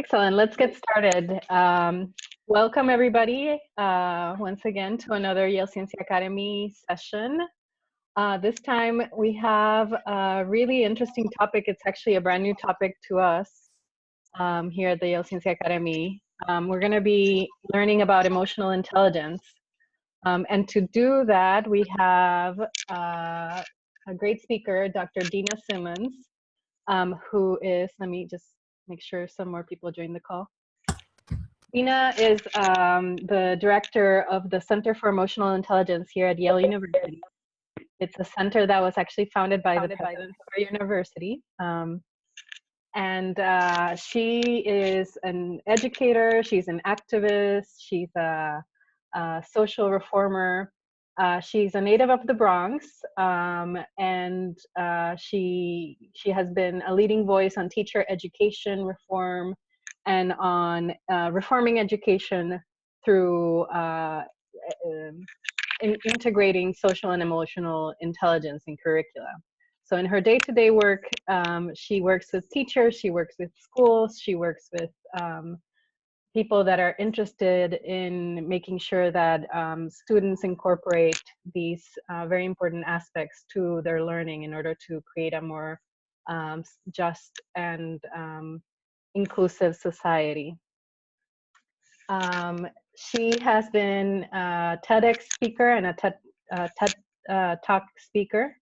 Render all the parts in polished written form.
Excellent. Let's get started. Welcome, everybody, once again to another Yale Ciencia Academy session. This time we have a really interesting topic. It's actually a brand new topic to us here at the Yale Ciencia Academy. We're going to be learning about emotional intelligence. And to do that, we have a great speaker, Dr. Dena Simmons, who is, let me just make sure some more people join the call. Dena is the director of the Center for Emotional Intelligence here at Yale University. It's a center that was actually founded by the president of our university. She is an educator, she's an activist, she's a social reformer. She's a native of the Bronx, and she has been a leading voice on teacher education reform and on reforming education through integrating social and emotional intelligence in curricula. So in her day-to-day work, she works with teachers, she works with schools, she works with people that are interested in making sure that students incorporate these very important aspects to their learning in order to create a more just and inclusive society. She has been a TEDx speaker and a TED Talk speaker.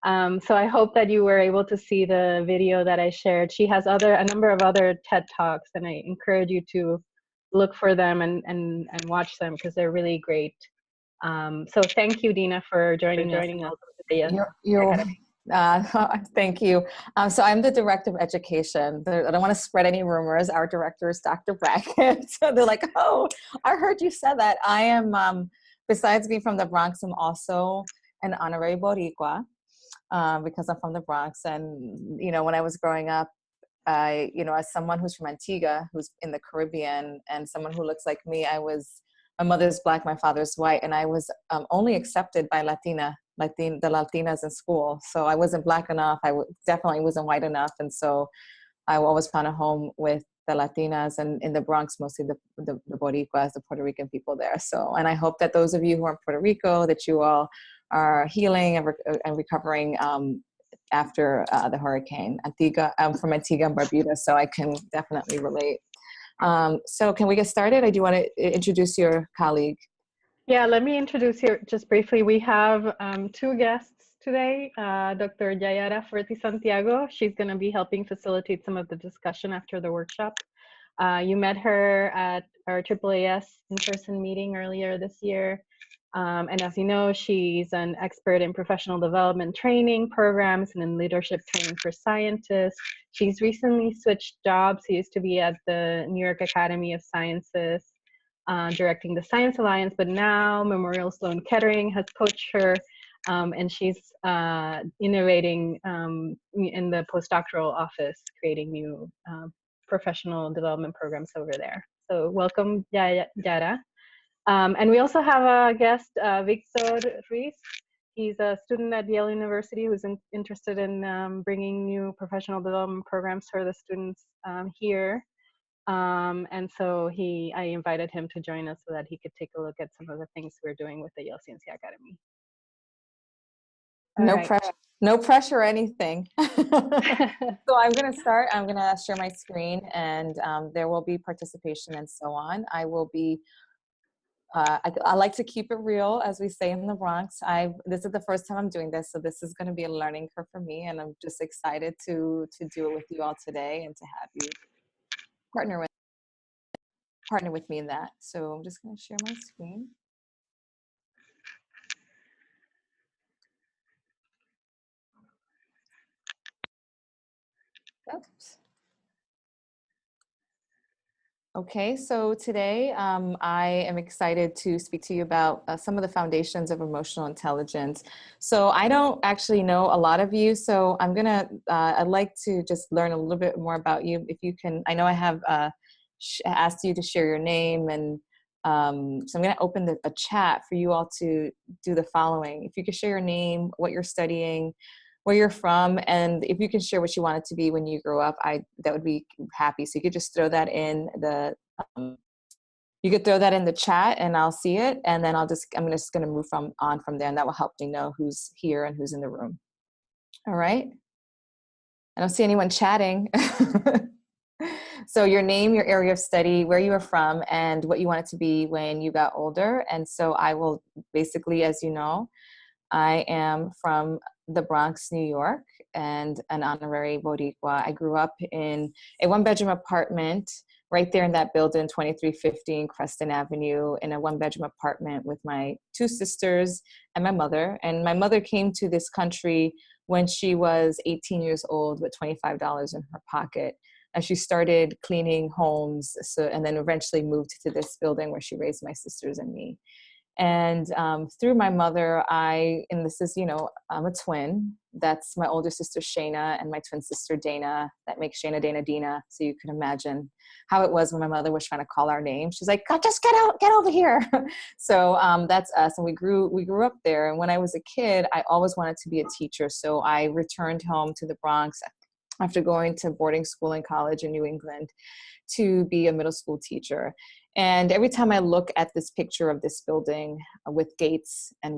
So I hope that you were able to see the video that I shared. She has a number of other TED Talks, and I encourage you to look for them and watch them because they're really great. So thank you, Dena, for joining us today. Thank you. So I'm the director of education. I don't want to spread any rumors. Our director is Dr. Brackett. So they're like, oh, I heard you said that. I am, besides being from the Bronx, I'm also an honorary Boricua because I'm from the Bronx. And, you know, when I was growing up, as someone who's from Antigua, who's in the Caribbean, and someone who looks like me, my mother's Black, my father's white, and I was only accepted by the Latinas in school. So I wasn't Black enough. Definitely wasn't white enough. And so I always found a home with the Latinas, and in the Bronx, mostly the Boricuas, the Puerto Rican people there. So, and I hope that those of you who are in Puerto Rico, that you all are healing and recovering after the hurricane. I'm from Antigua and Barbuda, so I can definitely relate. So can we get started? I do want to introduce your colleague. Yeah, let me introduce you just briefly. We have two guests today, Dr. Yaihara Fortis-Santiago. She's going to be helping facilitate some of the discussion after the workshop. You met her at our AAAS in-person meeting earlier this year. And as you know, she's an expert in professional development training programs and in leadership training for scientists. She's recently switched jobs. She used to be at the New York Academy of Sciences, directing the Science Alliance, but now Memorial Sloan Kettering has poached her, and she's innovating in the postdoctoral office, creating new professional development programs over there. So welcome, Yaihara. And we also have a guest, Victor Ruiz. He's a student at Yale University who's interested in bringing new professional development programs for the students here. And so I invited him to join us so that he could take a look at some of the things we're doing with the Yale Ciencia Academy. No pressure or anything. So I'm going to start. I'm going to share my screen, and there will be participation and so on. I will be I like to keep it real, as we say in the Bronx. This is the first time I'm doing this, so this is going to be a learning curve for me, and I'm just excited to do it with you all today and to have you partner with me in that. So I'm just going to share my screen. Oops. Okay, so today I am excited to speak to you about some of the foundations of emotional intelligence. So I don't actually know a lot of you, so I'd like to just learn a little bit more about you. If you can, I know I have asked you to share your name, and so I'm going to open a chat for you all to do the following. If you could share your name, what you're studying, where you're from, and if you can share what you want it to be when you grow up, that would be happy. So you could just throw that in the you could throw that in the chat and I'll see it, and then I'm just going to move on from there, and that will help me know who's here and who's in the room. All right. I don't see anyone chatting. So your name, your area of study, where you are from, and what you want it to be when you got older. And so I will basically, as you know, I am from the Bronx, New York, and an honorary Boricua. I grew up in a one-bedroom apartment right there in that building, 2315 Creston Avenue, in a one-bedroom apartment with my two sisters and my mother. And my mother came to this country when she was 18 years old with $25 in her pocket. And she started cleaning homes, and then eventually moved to this building where she raised my sisters and me. And through my mother, and this is, I'm a twin. That's my older sister, Shayna, and my twin sister, Dena. That makes Shayna, Dena, Dena. So you can imagine how it was when my mother was trying to call our name. She's like, "God, just get over here." So that's us. And we grew up there. And when I was a kid, I always wanted to be a teacher. So I returned home to the Bronx after going to boarding school and college in New England to be a middle school teacher. And every time I look at this picture of this building with gates on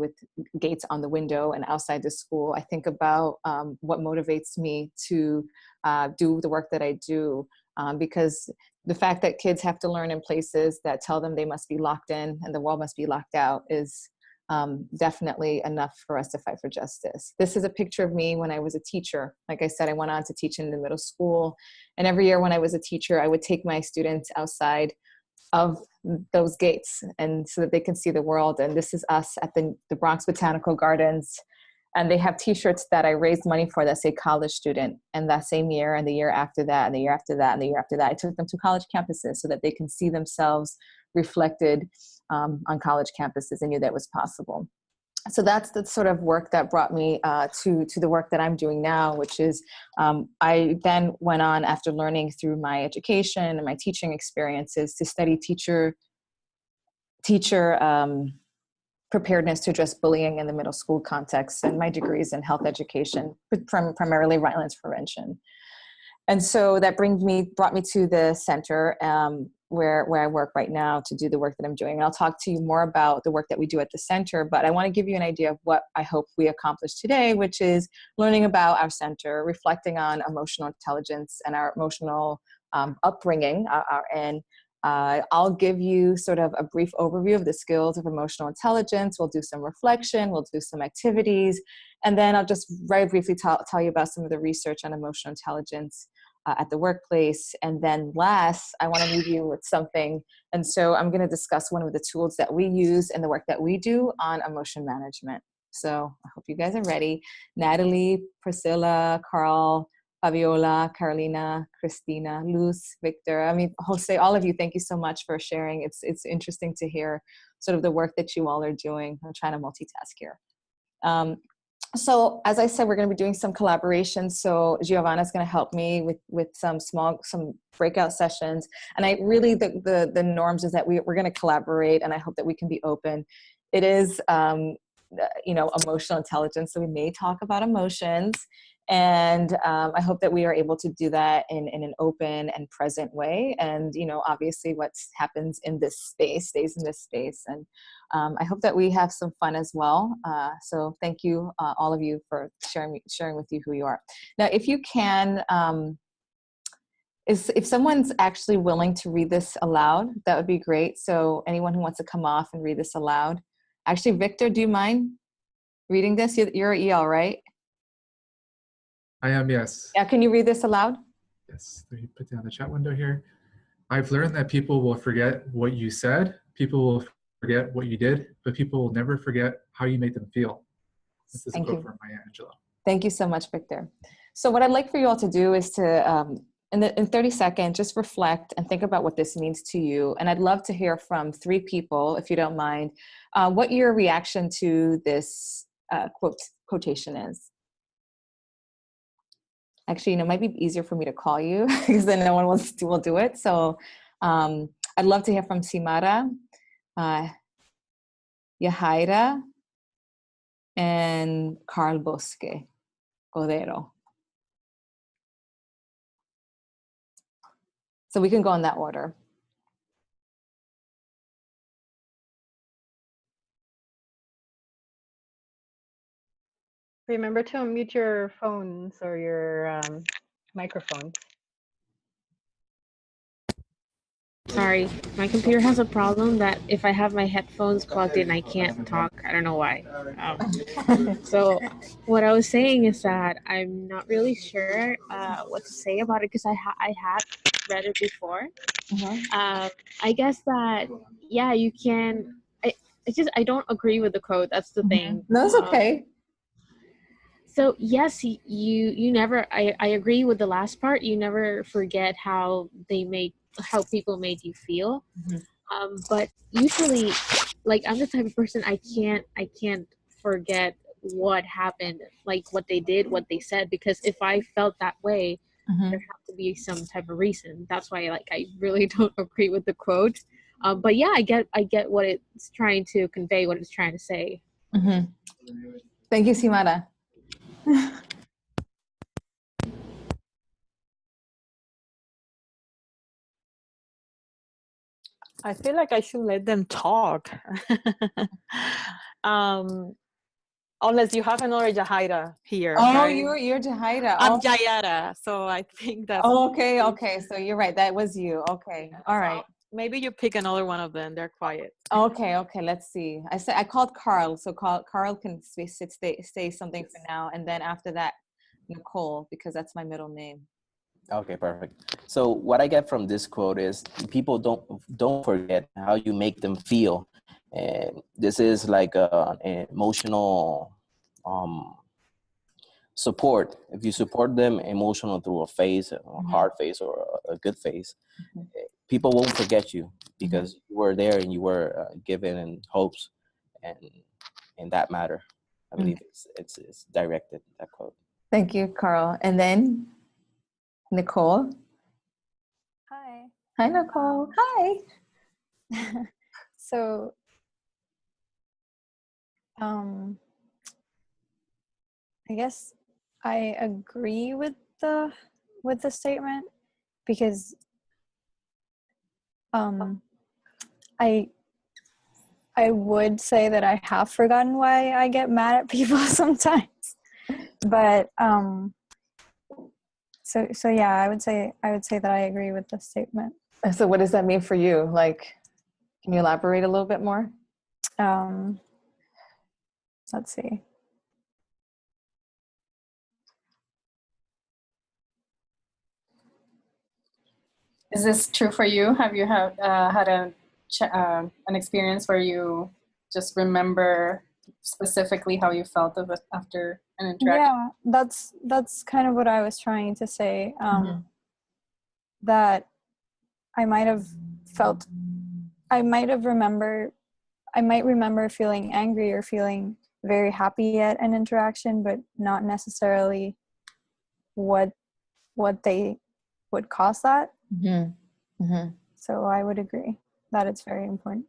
the window and outside the school, I think about what motivates me to do the work that I do. Because the fact that kids have to learn in places that tell them they must be locked in and the world must be locked out is definitely enough for us to fight for justice. This is a picture of me when I was a teacher. Like I said, I went on to teach in the middle school. And every year when I was a teacher, I would take my students outside of those gates, and so that they can see the world. And this is us at the Bronx Botanical Gardens. And they have t-shirts that I raised money for that say college student. And that same year, and the year after that, and the year after that, and the year after that, I took them to college campuses so that they can see themselves reflected on college campuses and knew that was possible. So that's the sort of work that brought me to the work that I'm doing now, which is I then went on, after learning through my education and my teaching experiences, to study teacher preparedness to address bullying in the middle school context, and my degrees in health education, primarily violence prevention. And so that brought me to the center where I work right now to do the work that I'm doing. And I'll talk to you more about the work that we do at the center, but I want to give you an idea of what I hope we accomplish today, which is learning about our center, reflecting on emotional intelligence and our emotional upbringing. I'll give you sort of a brief overview of the skills of emotional intelligence. We'll do some reflection, we'll do some activities, and then I'll just very briefly tell you about some of the research on emotional intelligence at the workplace. And then last, I want to leave you with something. And so I'm going to discuss one of the tools that we use in the work that we do on emotion management. So I hope you guys are ready. Natalie, Priscilla, Carl, Fabiola, Carolina, Christina, Luz, Victor. I mean, Jose, all of you, thank you so much for sharing. It's interesting to hear sort of the work that you all are doing. I'm trying to multitask here. So as I said, we're going to be doing some collaborations. So Giovanna is going to help me with some breakout sessions. And I really, the norms is that we're going to collaborate, and I hope that we can be open. It is, emotional intelligence. So we may talk about emotions. And I hope that we are able to do that in an open and present way. And, obviously what happens in this space stays in this space. And I hope that we have some fun as well. So thank you, all of you, for sharing with you who you are. Now, if you can, if someone's actually willing to read this aloud, that would be great. So anyone who wants to come off and read this aloud. Actually, Victor, do you mind reading this? You're EL, right? I am, yes. Yeah, can you read this aloud? Yes, let me put down the chat window here. I've learned that people will forget what you said, people will forget what you did, but people will never forget how you made them feel. This is a quote from Maya Angelou. Thank you so much, Victor. So what I'd like for you all to do is to, in 30 seconds, just reflect and think about what this means to you. And I'd love to hear from 3 people, if you don't mind, what your reaction to this quotation is. Actually, it might be easier for me to call you because then no one will do it. So I'd love to hear from Simara, Yaihara, and Carl Bosque. Cordero. So we can go in that order. Remember to unmute your phones or your microphones. Sorry, my computer has a problem that if I have my headphones plugged in, I can't talk. I don't know why. So what I was saying is that I'm not really sure what to say about it because I had read it before. I guess that, yeah, you can. I don't agree with the quote. That's the thing. No, it's okay. So yes, you never. I agree with the last part. You never forget how people made you feel. But usually, like, I'm the type of person I can't forget what happened, like what they did, what they said, because if I felt that way, there has to be some type of reason. That's why, like, I really don't agree with the quote. But yeah, I get what it's trying to convey, what it's trying to say. Thank you, Simara. I feel like I should let them talk. Unless you have another Yaihara here. Oh, right? you're Yaihara. I'm Yaihara, so I think that's... Oh, okay. So you're right. That was you. Okay. All right. Maybe you pick another one of them. They're quiet. Okay. Let's see. I called Carl, so Carl can say something for now, and then after that, Nicole, because that's my middle name. Okay, perfect. So what I get from this quote is people don't forget how you make them feel, and this is like an emotional support. If you support them emotional through a face, a hard face or a good face, people won't forget you because you were there and you were given in hopes, and in that matter, I believe it's directed, that quote. Thank you, Carl. And then Nicole. Hi. Hi, Nicole. Hi. So, I guess I agree with the statement because I would say that I have forgotten why I get mad at people sometimes, but so yeah, I would say that I agree with the statement. So what does that mean for you? Like, can you elaborate a little bit more? Let's see. Is this true for you? Have you had an experience where you just remember specifically how you felt of it after an interaction? Yeah, that's kind of what I was trying to say. That I might remember feeling angry or feeling very happy at an interaction, but not necessarily what they would cause that. So I would agree that it's very important.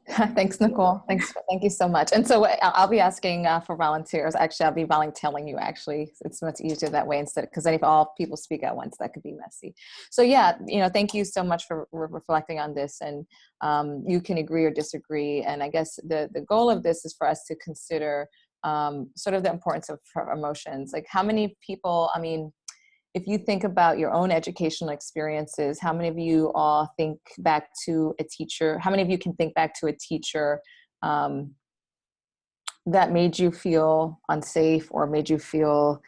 Thanks, Nicole. Thank you so much. And so I'll be asking for volunteers. Actually, I'll be volunteering you. Actually, it's much easier that way instead, because then if all people speak at once, that could be messy. So yeah, thank you so much for reflecting on this. And you can agree or disagree. And I guess the goal of this is for us to consider sort of the importance of emotions. Like, how many people? I mean, if you think about your own educational experiences, how many of you all think back to a teacher? How many of you can think back to a teacher that made you feel unsafe or made you feel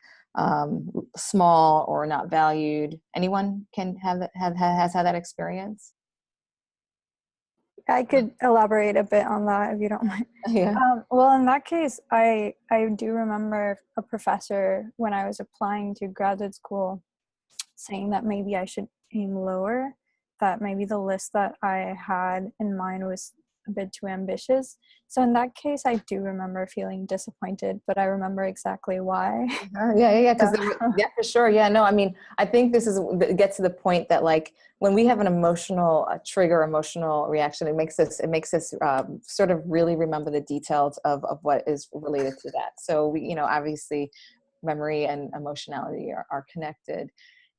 small or not valued? Anyone has had that experience? I could elaborate a bit on that if you don't mind. Yeah. Well, in that case, I do remember a professor when I was applying to graduate school saying that maybe I should aim lower, that maybe the list that I had in mind was a bit too ambitious. So in that case, I do remember feeling disappointed, but I remember exactly why. Yeah, for sure. Yeah, no, I mean, I think this gets to the point that, like, when we have an emotional trigger, emotional reaction, it makes us sort of really remember the details of what is related to that. So we, obviously, memory and emotionality are connected.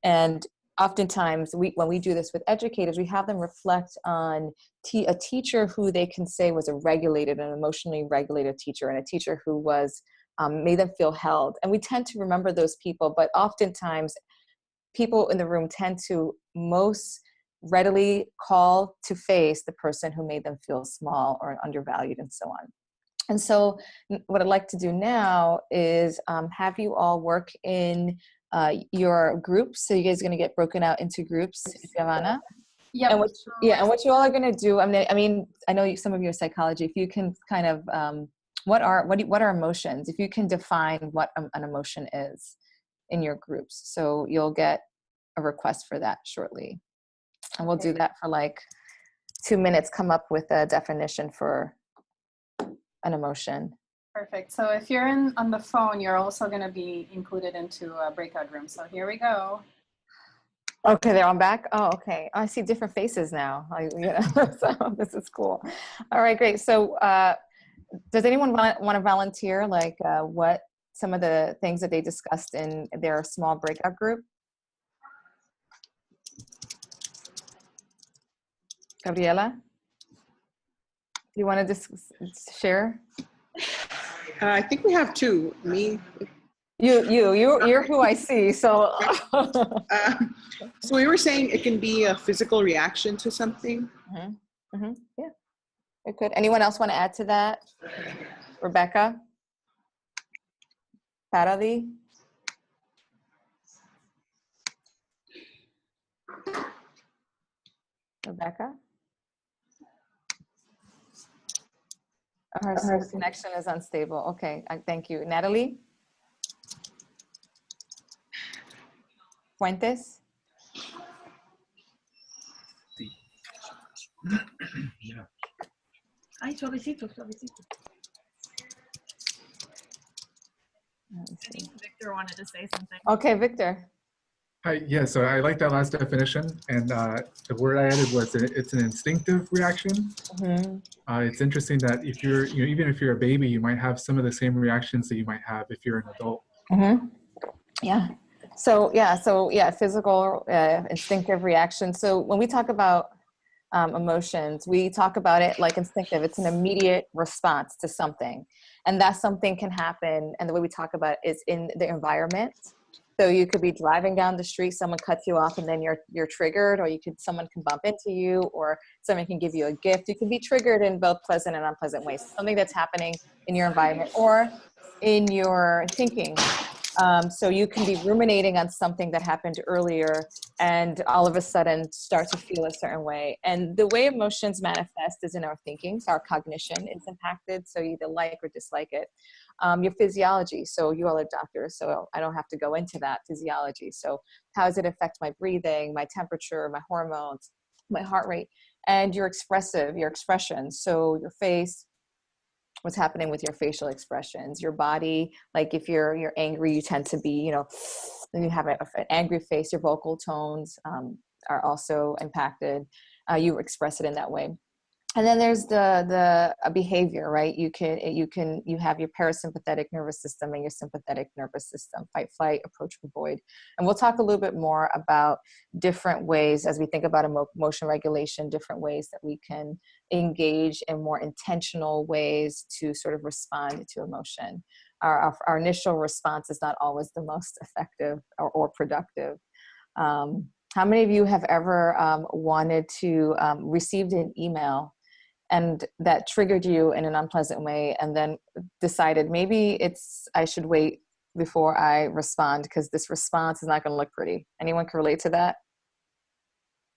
And oftentimes when we do this with educators, we have them reflect on a teacher who they can say was a regulated and emotionally regulated teacher, and a teacher who was made them feel held. And we tend to remember those people, but oftentimes people in the room tend to most readily call to face the person who made them feel small or undervalued and so on. And so what I'd like to do now is have you all work in your groups. So you guys are going to get broken out into groups, Yaihara. Yep. And what you all are going to do, I mean, I know some of you are psychology. If you can kind of, what are emotions? If you can define what an emotion is in your groups. So you'll get a request for that shortly. And we'll do that for like 2 minutes, come up with a definition for an emotion. Perfect. So if you're on the phone, you're also going to be included into a breakout room. So here we go. Okay, they're on back. Oh, okay. I see different faces now. So this is cool. All right, great. So does anyone want to volunteer, like what some of the things that they discussed in their small breakout group? Gabriela, you want to just share? I think we have two. Me. You're who I see. So. So we were saying it can be a physical reaction to something. Mm-hmm. Mm-hmm. Yeah, it could. Anyone else want to add to that? Rebecca, Paraди. Rebecca. Her connection is unstable. Okay, thank you. Natalie? Fuentes? Yeah. Ay, suavecito, suavecito. I think Victor wanted to say something. Okay, Victor. Hi, yeah, so I like that last definition, and the word I added was it's an instinctive reaction. Mm-hmm. It's interesting that if you're, even if you're a baby, you might have some of the same reactions that you might have if you're an adult. Mm-hmm. Yeah. So physical, instinctive reaction. So when we talk about emotions, we talk about it like instinctive. It's an immediate response to something, and that something can happen. And the way we talk about it is in the environment. So you could be driving down the street, someone cuts you off, and then you're triggered, or someone can bump into you, or someone can give you a gift. You can be triggered in both pleasant and unpleasant ways. Something that's happening in your environment or in your thinking. So you can be ruminating on something that happened earlier and all of a sudden start to feel a certain way. And the way emotions manifest is in our thinking. So our cognition is impacted. So you either like or dislike it. Your physiology. So you all are doctors, so I don't have to go into that physiology. So how does it affect my breathing, my temperature, my hormones, my heart rate, and your expression. So your face, what's happening with your facial expressions, your body, like if you're angry, you tend to be, you have an angry face, your vocal tones are also impacted. You express it in that way. And then there's the behavior, right? You have your parasympathetic nervous system and your sympathetic nervous system, fight, flight, approach, avoid. And we'll talk a little bit more about different ways as we think about emotion regulation, different ways that we can engage in more intentional ways to sort of respond to emotion. Our initial response is not always the most effective or productive. How many of you have ever wanted to received an email and that triggered you in an unpleasant way, and then decided maybe I should wait before I respond because this response is not going to look pretty? Anyone can relate to that?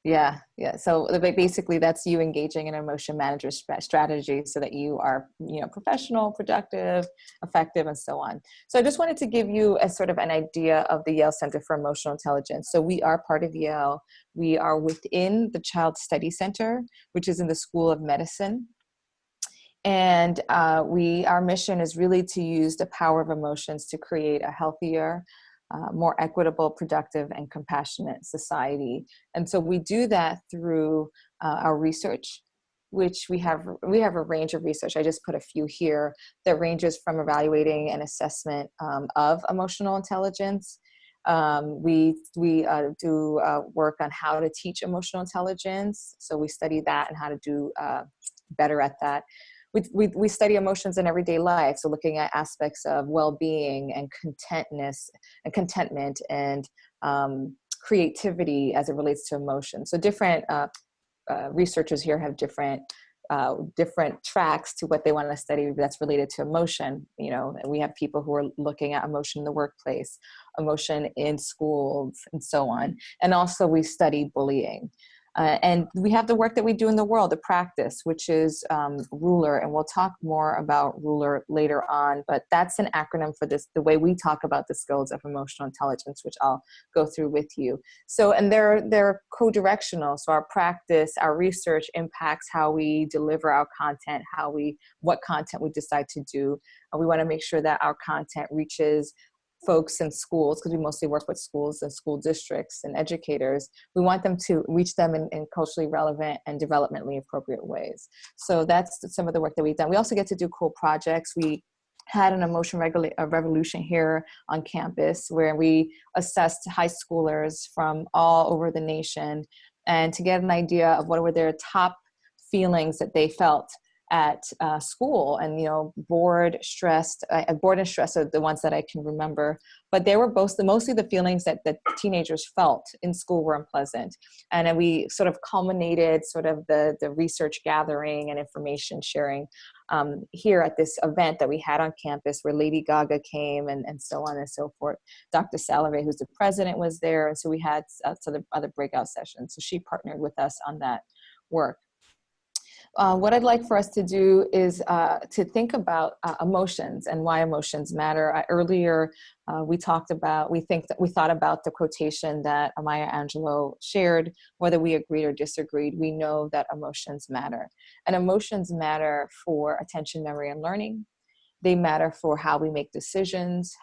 Yeah. So basically that's you engaging in an emotion management strategy so that you are, professional, productive, effective, and so on. So I just wanted to give you a sort of an idea of the Yale Center for Emotional Intelligence. So we are part of Yale. We are within the Child Study Center, which is in the School of Medicine. And our mission is really to use the power of emotions to create a healthier, more equitable, productive, and compassionate society. And so we do that through our research. which we have a range of research. I just put a few here that ranges from evaluating and assessment of emotional intelligence. We do work on how to teach emotional intelligence. So we study that and how to do better at that. We study emotions in everyday life. So looking at aspects of well-being and contentment and creativity as it relates to emotion. So different researchers here have different tracks to what they want to study that's related to emotion. You know, we have people who are looking at emotion in the workplace, emotion in schools, and so on. And also we study bullying. And we have the work that we do in the world, the practice, which is RULER, and we'll talk more about RULER later on, but that's an acronym for this, the way we talk about the skills of emotional intelligence, which I'll go through with you. So, and they're co-directional, so our practice, our research impacts how we deliver our content, what content we decide to do. We want to make sure that our content reaches folks in schools, because we mostly work with schools and school districts and educators. We want them to reach them in culturally relevant and developmentally appropriate ways. So that's some of the work that we've done. We also get to do cool projects. We had an emotion revolution here on campus where we assessed high schoolers from all over the nation and to get an idea of what were their top feelings that they felt at school. And, you know, bored and stressed are the ones that I can remember, but they were mostly the feelings that the teenagers felt in school were unpleasant. And then we sort of culminated sort of the research gathering and information sharing here at this event that we had on campus where Lady Gaga came and so on and so forth. Dr. Salave, who's the president, was there. And so we had sort of other breakout sessions. So she partnered with us on that work. What I'd like for us to do is to think about emotions and why emotions matter. Earlier, we thought about the quotation that Maya Angelou shared. Whether we agreed or disagreed, we know that emotions matter. And emotions matter for attention, memory, and learning. They matter for how we make decisions,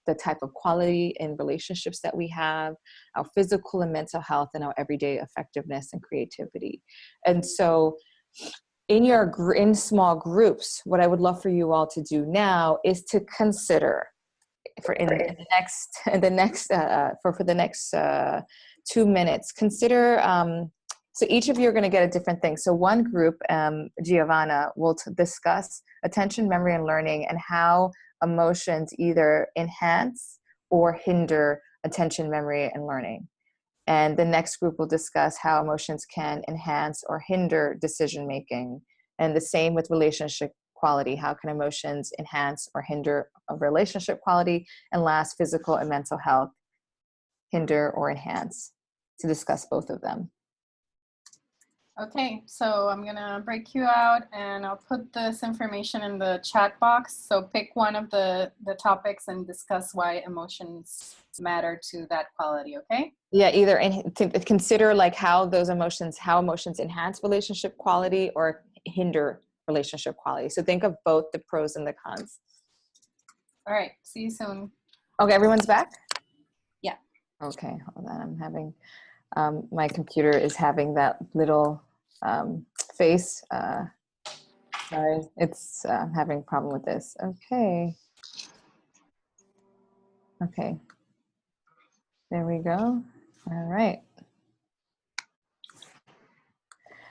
the type of quality in relationships that we have, our physical and mental health, and our everyday effectiveness and creativity. And so in small groups, what I would love for you all to do now is to consider for the next 2 minutes, consider, so each of you are going to get a different thing. So one group, Giovanna, will discuss attention, memory, and learning and how emotions either enhance or hinder attention, memory, and learning. And the next group will discuss how emotions can enhance or hinder decision-making. And the same with relationship quality. How can emotions enhance or hinder a relationship quality? And last, physical and mental health, hinder or enhance, to discuss both of them. Okay, so I'm gonna break you out and I'll put this information in the chat box. So pick one of the topics and discuss why emotions matter to that quality, okay? Yeah, either to consider like how emotions enhance relationship quality or hinder relationship quality. So think of both the pros and the cons. All right, see you soon. Okay, everyone's back? Yeah. Okay, hold on, I'm having, my computer is having that little face. Sorry, it's having a problem with this. Okay. Okay. There we go. All right.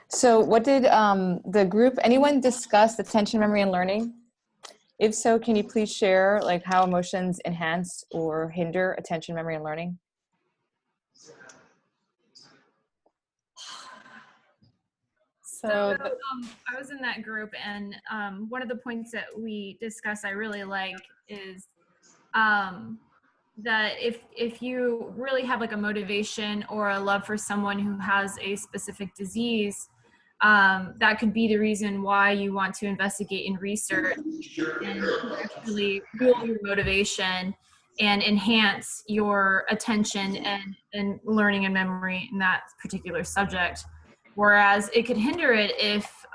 So what did the group, anyone discuss attention, memory, and learning? If so, can you please share like how emotions enhance or hinder attention, memory, and learning? So I was in that group, and one of the points that we discussed I really like is that if you really have like a motivation or a love for someone who has a specific disease, that could be the reason why you want to investigate and research and actually fuel your motivation and enhance your attention and learning and memory in that particular subject. Whereas it could hinder it if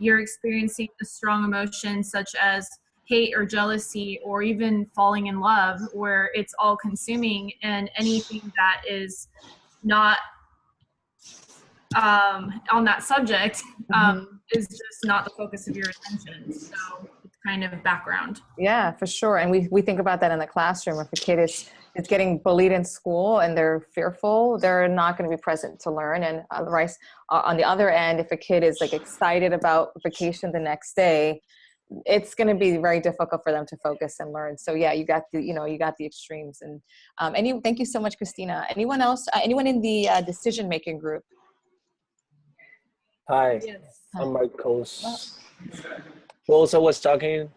you're experiencing a strong emotion such as hate or jealousy or even falling in love, where it's all consuming, and anything that is not on that subject is just not the focus of your attention. So it's kind of background. Yeah, for sure. And we think about that in the classroom. If a kid is getting bullied in school and they're fearful, they're not going to be present to learn. And otherwise, on the other end, if a kid is like excited about vacation the next day, it's going to be very difficult for them to focus and learn. So yeah, you got the extremes. And thank you so much, Christina. Anyone else? Anyone in the decision-making group? Hi, Yes. I'm Marcos. Who also was talking?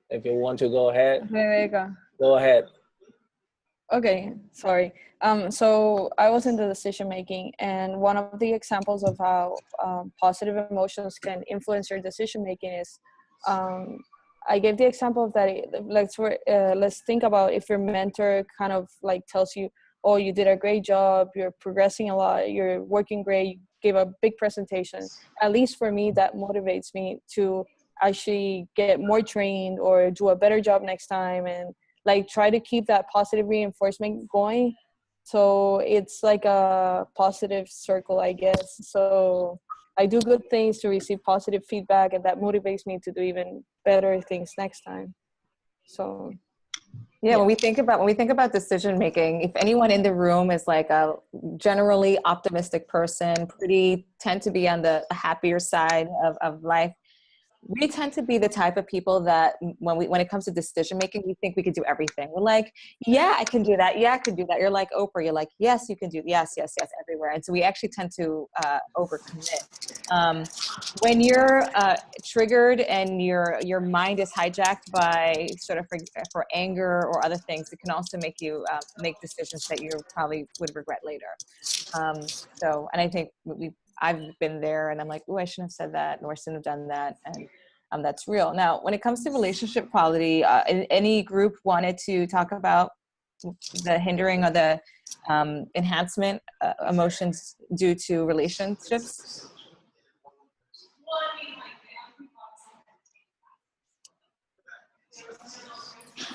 If you want to go ahead, There you go. go ahead. Okay, sorry. So I was in the decision making, and one of the examples of how positive emotions can influence your decision making is, I gave the example of that. Let's think about if your mentor kind of like tells you, "Oh, you did a great job. You're progressing a lot. You're working great. You gave a big presentation." At least for me, that motivates me to actually get more trained or do a better job next time, and like try to keep that positive reinforcement going. So it's like a positive circle, I guess. So I do good things to receive positive feedback, and that motivates me to do even better things next time. So yeah, when we think about decision making, if anyone in the room is like a generally optimistic person, tend to be on the happier side of life, we tend to be the type of people that when it comes to decision making, we think we could do everything. We're like, yeah, I can do that. Yeah, I can do that. You're like Oprah. You're like, yes, you can do. Yes, everywhere. And so we actually tend to overcommit. When you're triggered and your mind is hijacked by sort of for anger or other things, it can also make you make decisions that you probably would regret later. And I think I've been there, and I'm like, oh, I shouldn't have said that, nor shouldn't have done that, and that's real. Now, when it comes to relationship quality, any group wanted to talk about the hindering or the enhancement emotions due to relationships?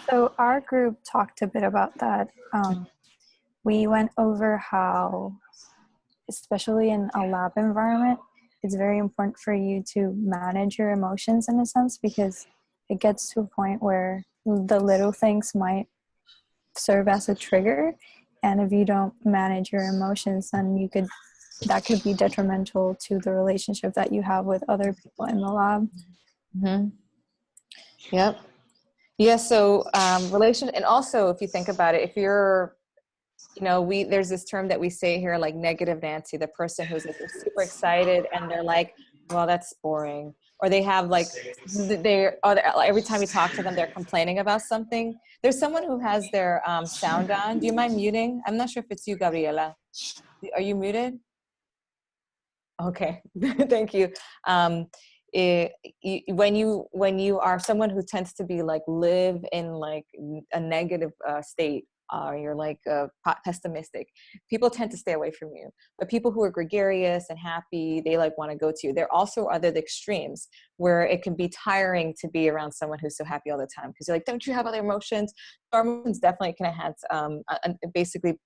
So our group talked a bit about that. We went over how, especially in a lab environment, it's very important for you to manage your emotions in a sense, because it gets to a point where the little things might serve as a trigger, and if you don't manage your emotions, then that could be detrimental to the relationship that you have with other people in the lab. Mm-hmm. Yep. Yeah. So and also if you think about it, if you're, there's this term that we say here, like negative Nancy, the person who's like super excited and they're like, well, that's boring. Or they have like, every time you talk to them, they're complaining about something. There's someone who has their sound on. Do you mind muting? I'm not sure if it's you, Gabriela. Are you muted? Okay, thank you. When you are someone who tends to be like live in like a negative state, you're like pessimistic, people tend to stay away from you. But people who are gregarious and happy, they like want to go to you. There also are the extremes where it can be tiring to be around someone who's so happy all the time, because you're like, don't you have other emotions? Our emotions definitely can enhance, basically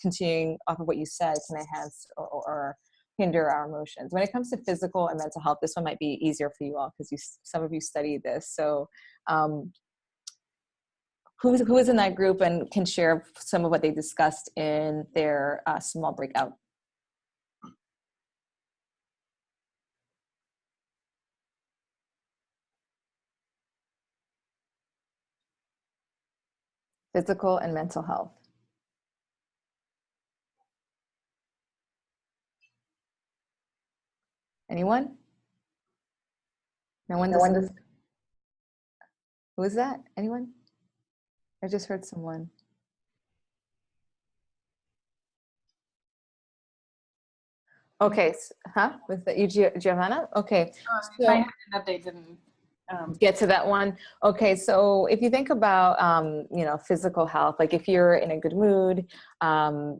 continuing off of what you said, can enhance or hinder our emotions. When it comes to physical and mental health, this one might be easier for you all because some of you studied this. So who is in that group and can share some of what they discussed in their small breakout? Physical and mental health. Anyone? No one? Who is that? Anyone? I just heard someone. Okay, was that you, Giovanna? Okay. I that they didn't get to that one. Okay, so if you think about physical health, like if you're in a good mood,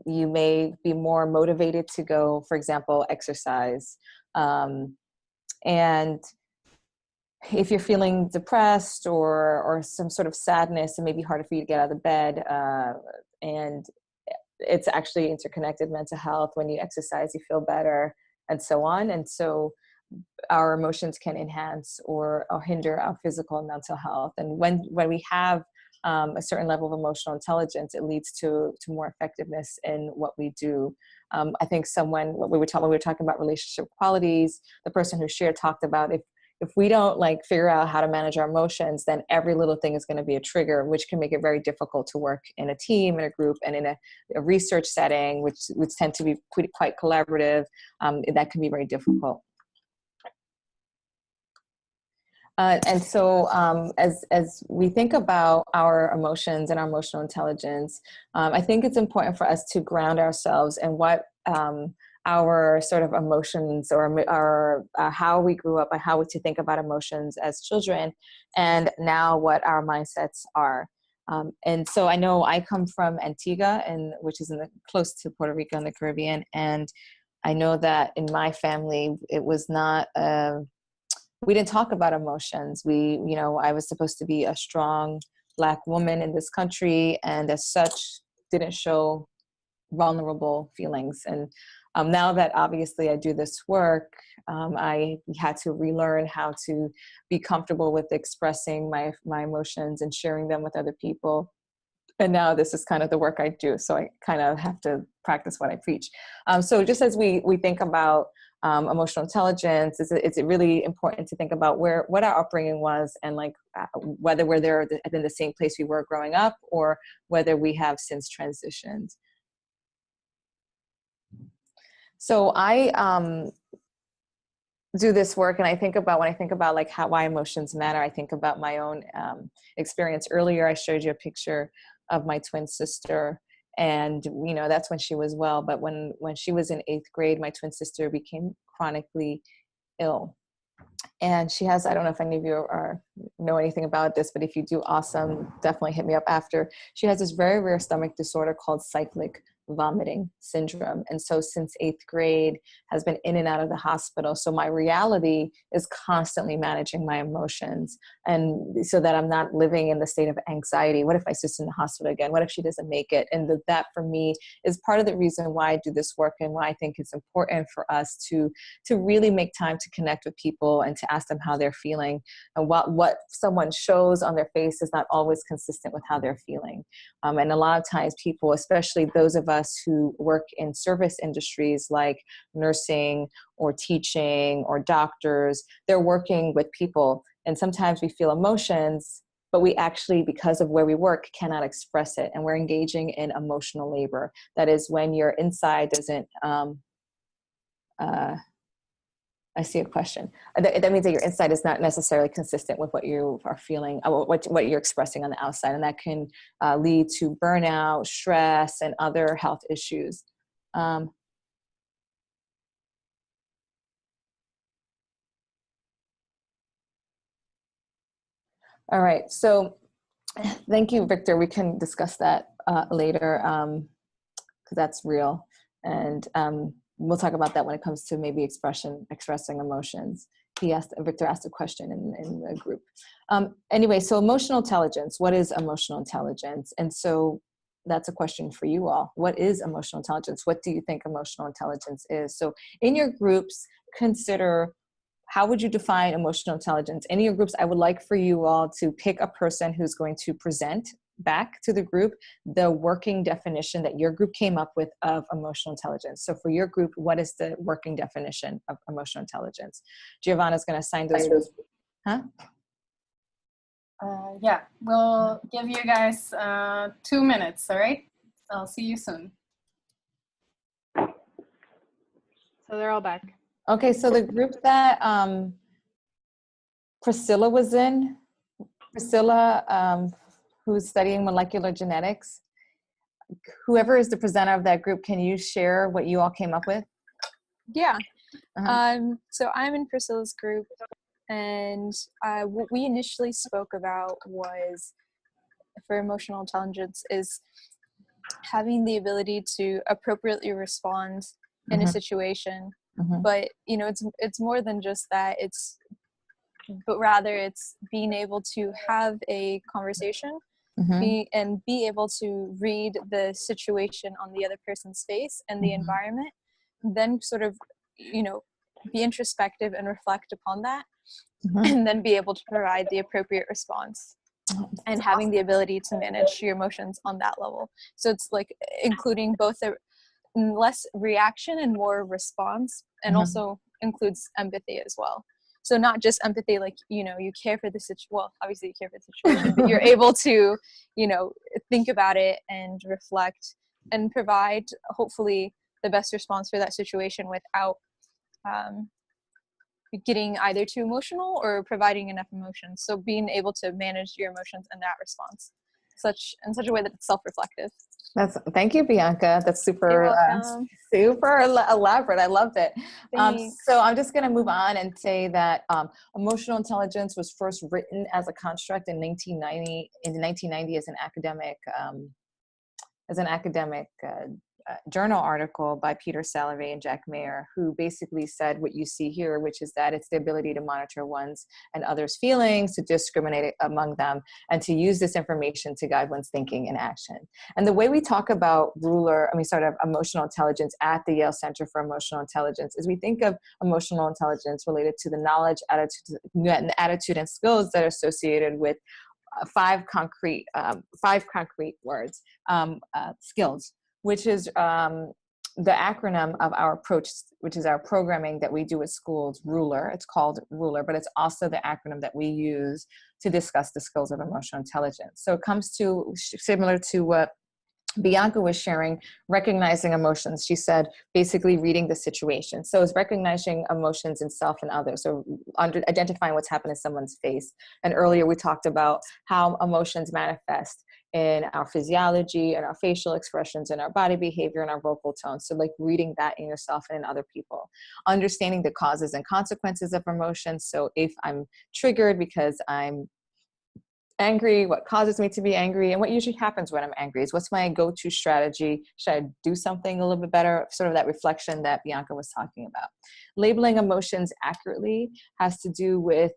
you may be more motivated to go, for example, exercise. And if you're feeling depressed or some sort of sadness, it may be harder for you to get out of bed. And it's actually interconnected. Mental health, when you exercise, you feel better. and so on. And so our emotions can enhance or hinder our physical and mental health. And when we have a certain level of emotional intelligence, it leads to more effectiveness in what we do. I think when we were talking about relationship qualities, the person who shared talked about if we don't like figure out how to manage our emotions, then every little thing is going to be a trigger, which can make it very difficult to work in a team, in a group, and in a research setting, which tend to be quite collaborative. That can be very difficult. And so as we think about our emotions and our emotional intelligence, I think it's important for us to ground ourselves in what our sort of emotions or how we grew up and how to think about emotions as children, and now what our mindsets are. And so I know I come from Antigua, which is close to Puerto Rico in the Caribbean, and I know that in my family it was not we didn't talk about emotions. I was supposed to be a strong Black woman in this country, and as such didn't show vulnerable feelings. And now that obviously I do this work, I had to relearn how to be comfortable with expressing my emotions and sharing them with other people. And now this is kind of the work I do. So I kind of have to practice what I preach. So just as we think about emotional intelligence, it's really important to think about what our upbringing was, and like whether we're there in the same place we were growing up, or whether we have since transitioned. So I do this work, and when I think about like why emotions matter, I think about my own experience. Earlier, I showed you a picture of my twin sister, and that's when she was well. But when she was in 8th grade, my twin sister became chronically ill, and she has, I don't know if any of you know anything about this, but if you do, awesome, definitely hit me up after. She has this very rare stomach disorder called cyclic vomiting syndrome. And so since 8th grade has been in and out of the hospital. So my reality is constantly managing my emotions, and so that I'm not living in the state of anxiety. What if my sister's in the hospital again? What if she doesn't make it? And that for me is part of the reason why I do this work, and why I think it's important for us to really make time to connect with people and to ask them how they're feeling. And what someone shows on their face is not always consistent with how they're feeling. And a lot of times people, especially those of us who work in service industries like nursing or teaching or doctors, they're working with people. And sometimes we feel emotions, but we actually, because of where we work, cannot express it. And we're engaging in emotional labor. That is when your inside doesn't, I see a question. That means that your inside is not necessarily consistent with what you are feeling, what you're expressing on the outside. And that can lead to burnout, stress, and other health issues. All right, so thank you, Victor. We can discuss that later, because that's real. And we'll talk about that when it comes to maybe expressing emotions. Victor asked a question in the group. Anyway, so emotional intelligence, what is emotional intelligence? And so that's a question for you all. What is emotional intelligence? What do you think emotional intelligence is? So in your groups, consider, how would you define emotional intelligence? In your groups, I would like for you all to pick a person who's going to present back to the group the working definition that your group came up with of emotional intelligence. So for your group, what is the working definition of emotional intelligence? Giovanna's going to assign those. Huh? Yeah, we'll give you guys 2 minutes, all right? I'll see you soon. So they're all back. Okay, so the group that Priscilla was in, who's studying molecular genetics, whoever is the presenter of that group, can you share what you all came up with? Yeah. So I'm in Priscilla's group, and what we initially spoke about was, for emotional intelligence, is having the ability to appropriately respond in a situation. But it's more than just that. But rather it's being able to have a conversation, be able to read the situation on the other person's face and the environment, then sort of be introspective and reflect upon that, Mhm. and then be able to provide the appropriate response, and having the ability to manage your emotions on that level. So it's like including both a less reaction and more response, and Mhm. also includes empathy as well. So not just empathy, like, you care for the situation, well, obviously you care for the situation, but you're able to, think about it and reflect and provide, hopefully, the best response for that situation without getting either too emotional or providing enough emotions. So being able to manage your emotions in that response, in such a way that it's self-reflective. Thank you, Bianca. That's You're super, welcome. super elaborate. I loved it. Thanks. So I'm just going to move on and say that emotional intelligence was first written as a construct in 1990 as an academic journal article by Peter Salovey and Jack Mayer, who basically said what you see here, which is that it's the ability to monitor one's and others' feelings, to discriminate among them, and to use this information to guide one's thinking and action. And the way we talk about emotional intelligence at the Yale Center for Emotional Intelligence is we think of emotional intelligence related to the knowledge, attitude, and skills that are associated with five concrete words, skills, which is the acronym of our approach, which is our programming that we do at schools, RULER. It's called RULER, but it's also the acronym that we use to discuss the skills of emotional intelligence. So it comes to similar to what Bianca was sharing, recognizing emotions. She said, basically reading the situation. So it's recognizing emotions in self and others. So identifying what's happened in someone's face. And earlier we talked about how emotions manifest in our physiology and our facial expressions and our body behavior and our vocal tone. So like reading that in yourself and in other people. Understanding the causes and consequences of emotions. So if I'm triggered because I'm angry, what causes me to be angry, and what usually happens when I'm angry is what's my go-to strategy? Should I do something a little bit better? Sort of that reflection that Bianca was talking about. Labeling emotions accurately has to do with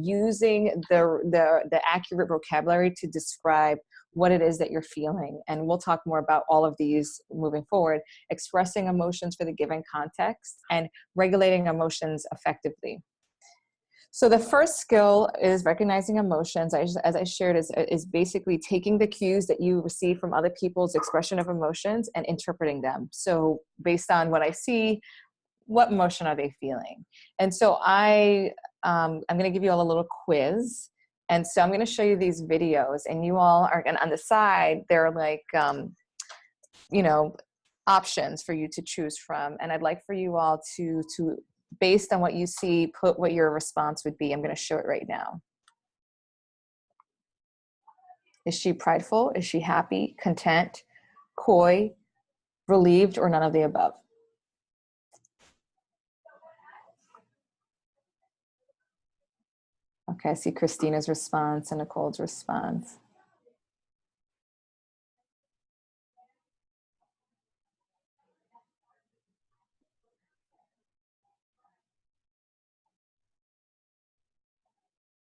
using the accurate vocabulary to describe what it is that you're feeling. And we'll talk more about all of these moving forward. Expressing emotions for the given context and regulating emotions effectively. So the first skill is recognizing emotions, as I shared, is basically taking the cues that you receive from other people's expression of emotions and interpreting them. So based on what I see, what emotion are they feeling? And so I'm going to give you all a little quiz. And so I'm going to show you these videos, and you all are going to, on the side, they're like, options for you to choose from. And I'd like for you all to based on what you see, put what your response would be. I'm going to show it right now. Is she prideful? Is she happy, content, coy, relieved, or none of the above? Okay, I see Christina's response and Nicole's response.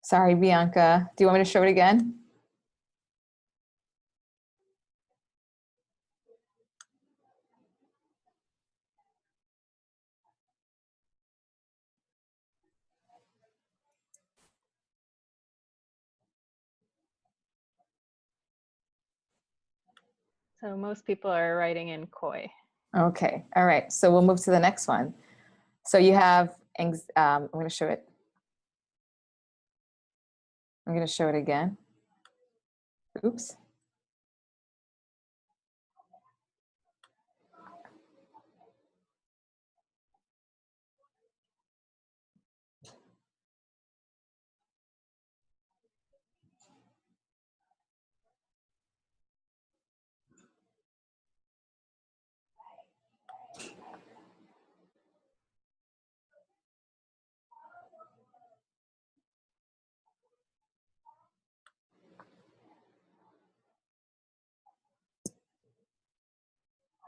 Sorry, Bianca. Do you want me to show it again? So most people are writing in coy. Okay, all right. So we'll move to the next one. So you have, I'm going to show it. I'm going to show it again. Oops.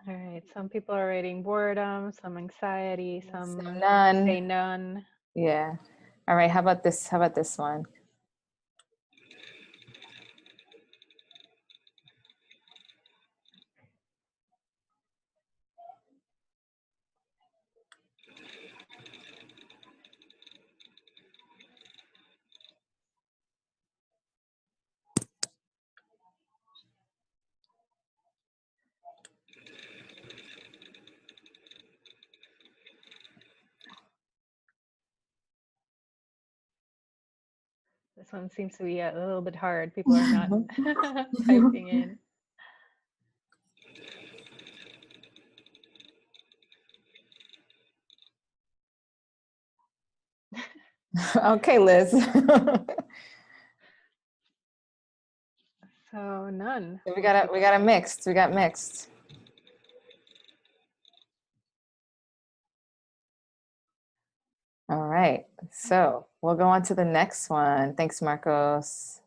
All right, some people are writing boredom, some anxiety, some none. say none. Yeah. All right, how about this? How about this one? This one seems to be a little bit hard. People are not typing in. Okay, Liz. So none. We got a mixed. We got mixed. All right, so we'll go on to the next one. Thanks, Marcos.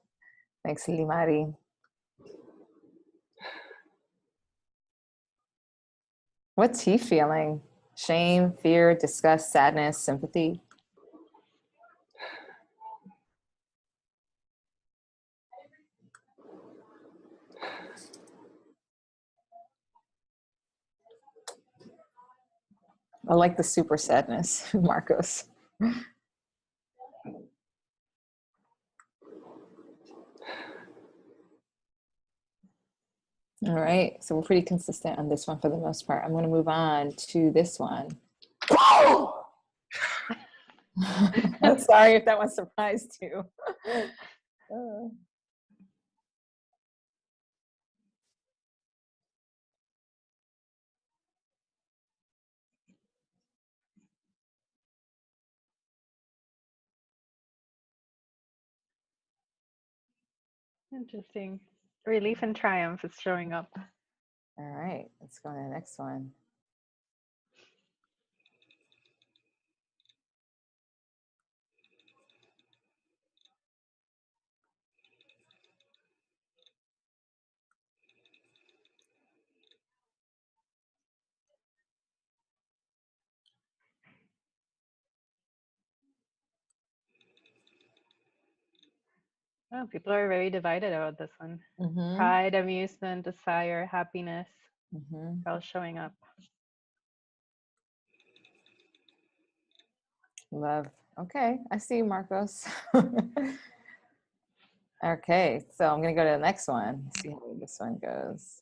Thanks, Limari. What's he feeling? Shame, fear, disgust, sadness, sympathy? I like the super sadness, Marcos. All right, so we're pretty consistent on this one for the most part. I'm going to move on to this one. I'm sorry if that one surprised you. Interesting. Relief and triumph is showing up. All right, let's go to the next one. Oh, people are very divided about this one. Pride, amusement, desire, happiness, all showing up. Love. Okay, I see you, Marcos. Okay, so I'm going to go to the next one. See how this one goes.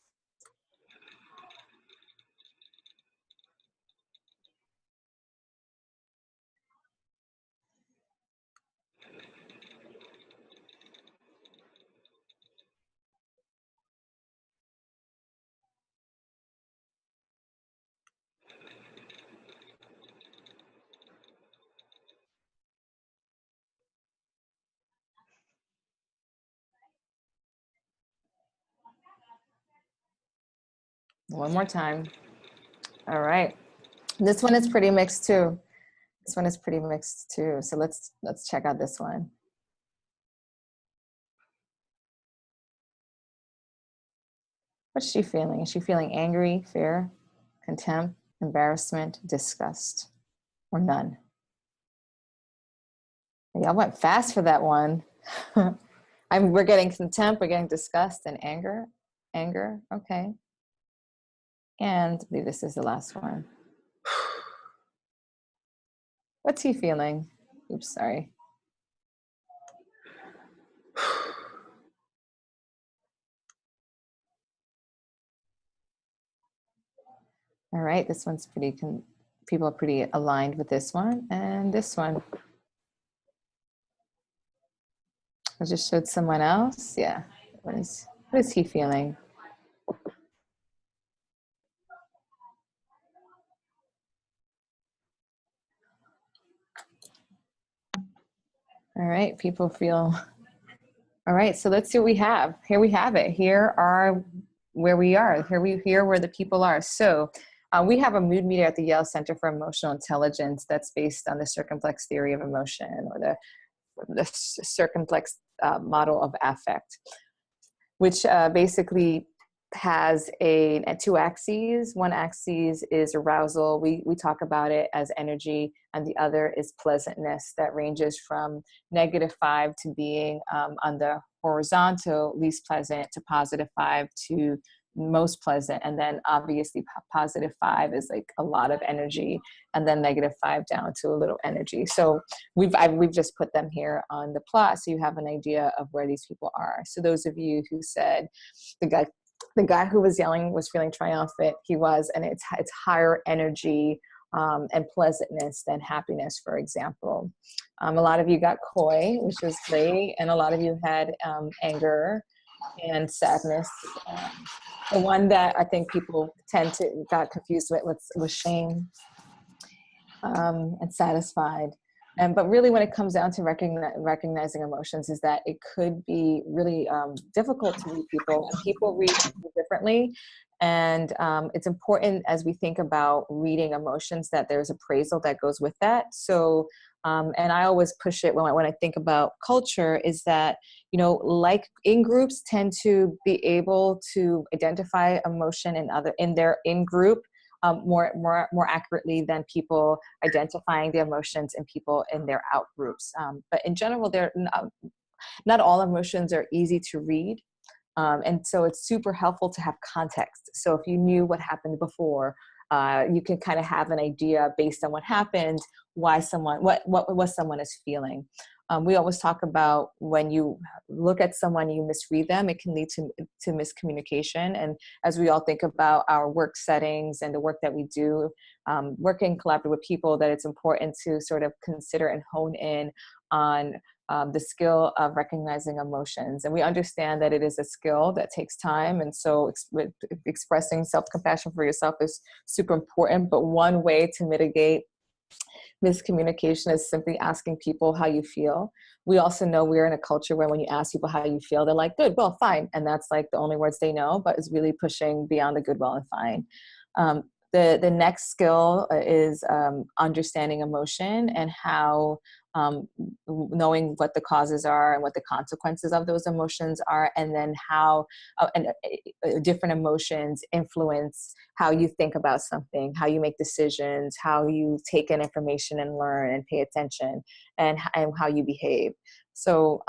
One more time. All right. This one is pretty mixed too. This one is pretty mixed too. So let's check out this one. What's she feeling? Is she feeling angry, fear, contempt, embarrassment, disgust, or none? Y'all went fast for that one. We're getting contempt, we're getting disgust and anger. Anger, okay. And I believe this is the last one. What's he feeling? Oops, sorry. All right, this one's pretty, people are pretty aligned with this one and this one. I just showed someone else. Yeah, what is he feeling? All right, people feel, all right, so let's see what we have. Here we have it. Here are where we are. Here where the people are. So we have a mood meter at the Yale Center for Emotional Intelligence that's based on the circumplex theory of emotion, or the circumplex model of affect, which basically has two axes. One axis is arousal. We talk about it as energy, and the other is pleasantness, that ranges from -5 to being on the horizontal, least pleasant, to +5 to most pleasant. And then obviously +5 is like a lot of energy, and then -5 down to a little energy. So we've just put them here on the plot so you have an idea of where these people are. So those of you who said the guy who was yelling was feeling triumphant, he was, and it's higher energy, and pleasantness than happiness, for example. A lot of you got coy, which was great, and a lot of you had anger and sadness. The one that I think people got confused with was shame and satisfied. But really, when it comes down to recognizing emotions, is that it could be really difficult to read people, and people read people differently. And it's important as we think about reading emotions that there's appraisal that goes with that. So, and I always push it when I think about culture, is that, like in-groups tend to be able to identify emotion in their in-group more accurately than people identifying the emotions in people in their out groups. But in general, not all emotions are easy to read. And so it's super helpful to have context. So if you knew what happened before, you can kind of have an idea based on what happened, what someone is feeling. We always talk about when you look at someone, you misread them, it can lead to miscommunication. And as we all think about our work settings and the work that we do, working collaboratively with people, that it's important to sort of consider and hone in on the skill of recognizing emotions. And we understand that it is a skill that takes time. And so expressing self-compassion for yourself is super important. But one way to mitigate miscommunication is simply asking people how you feel. We also know we're in a culture where when you ask people how you feel, they're like, good, well, fine. And that's like the only words they know, but it's really pushing beyond the good, well, and fine. The next skill is understanding emotion and how knowing what the causes are and what the consequences of those emotions are, and then how different emotions influence how you think about something, how you make decisions, how you take in information and learn and pay attention, and how you behave. So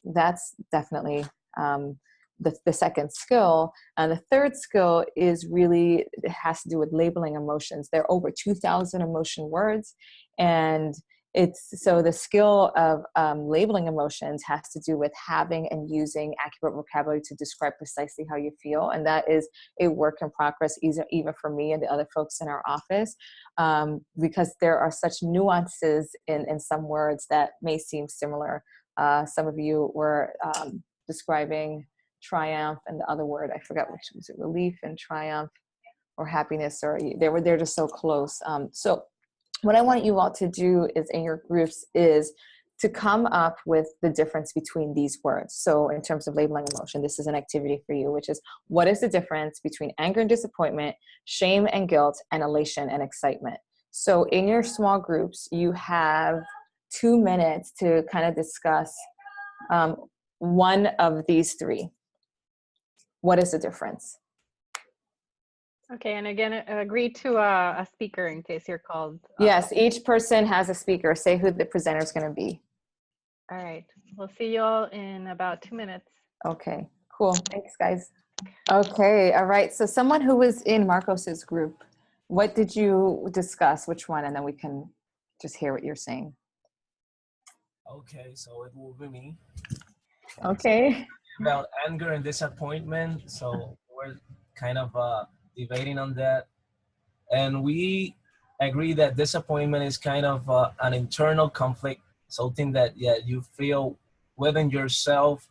that's definitely the second skill. And the third skill is really, it has to do with labeling emotions. There are over 2,000 emotion words, and so the skill of labeling emotions has to do with having and using accurate vocabulary to describe precisely how you feel. And that is a work in progress, even for me and the other folks in our office, because there are such nuances in some words that may seem similar. Some of you were describing triumph, and the other word, I forgot which was it, relief and triumph, or happiness, or they're just so close. So what I want you all to do is in your groups is to come up with the difference between these words. So in terms of labeling emotion, this is an activity for you, which is, what is the difference between anger and disappointment, shame and guilt, and elation and excitement? So in your small groups, you have 2 minutes to kind of discuss one of these three. What is the difference? Okay, and again, agree to a speaker in case you're called. Yes, each person has a speaker. Say who the presenter is going to be. All right, we'll see you all in about 2 minutes. Okay, cool. Thanks, guys. Okay, all right. So someone who was in Marcos's group, what did you discuss? Which one? And then we can just hear what you're saying. Okay, so it will be me. Okay. About anger and disappointment. So we're kind of debating on that. And we agree that disappointment is kind of an internal conflict, something that you feel within yourself.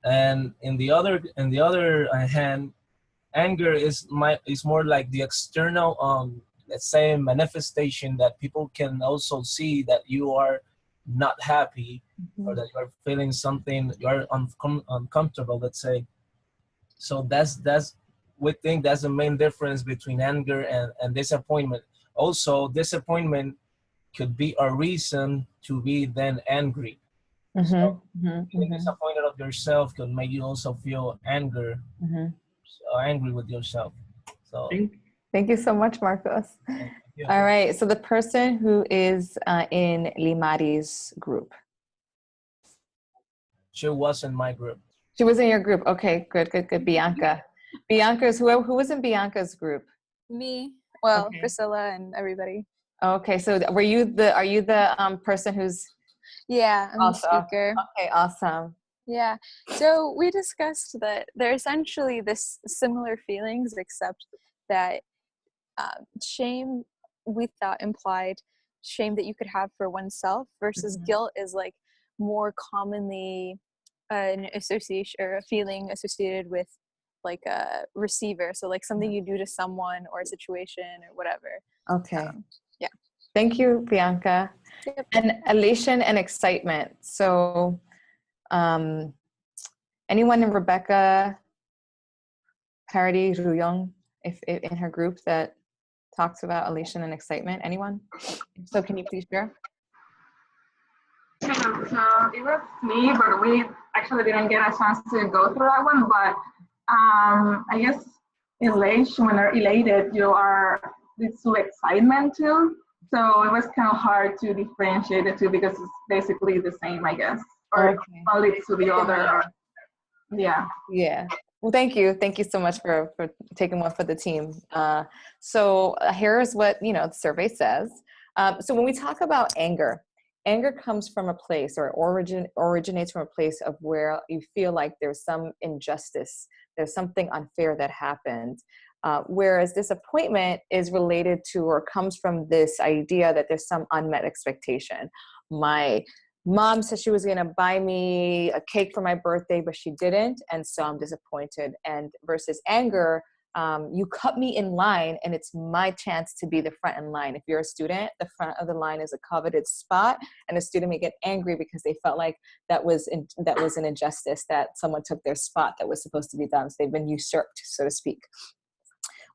And in the other hand, anger is more like the external, let's say, manifestation that people can also see that you are not happy, or that you're feeling something, you're uncomfortable, let's say. So we think that's the main difference between anger and disappointment. Also, disappointment could be a reason to be then angry. So being disappointed of yourself could make you also feel angry with yourself. So thank you so much, Marcos. All right, so the person who is in Limari's group. She was in my group. She was in your group. Okay, good. Bianca. Bianca's, who was in Bianca's group? Me. Well, okay. Priscilla and everybody. Okay, so are you the person who's? Yeah, I'm the speaker. Okay, awesome. Yeah, so we discussed that they're essentially this similar feelings, except that shame we thought implied shame that you could have for oneself versus guilt is like more commonly an association or a feeling associated with like a receiver. So like something you do to someone or a situation or whatever. Okay. Yeah. Thank you, Bianca. Yep. And elation and excitement. So anyone in Rebecca Parody Ruyong, if in her group that talks about elation and excitement? Anyone? So can you please share? So it was me, but we actually didn't get a chance to go through that one. But I guess elation, when you're elated, you are this to excitement too. So it was kind of hard to differentiate the two because it's basically the same, I guess, or one leads to the other. Or, yeah. Yeah. Well, thank you. Thank you so much for taking one for the team. So here's what, the survey says. So when we talk about anger comes from a place or originates from a place of where you feel like there's some injustice, there's something unfair that happened. Whereas disappointment is related to or comes from this idea that there's some unmet expectation. My mom said she was going to buy me a cake for my birthday, but she didn't. And so I'm disappointed. And versus anger, you cut me in line and it's my chance to be the front in line. If you're a student, the front of the line is a coveted spot, and a student may get angry because they felt like that was an injustice, that someone took their spot that was supposed to be done. So they've been usurped, so to speak.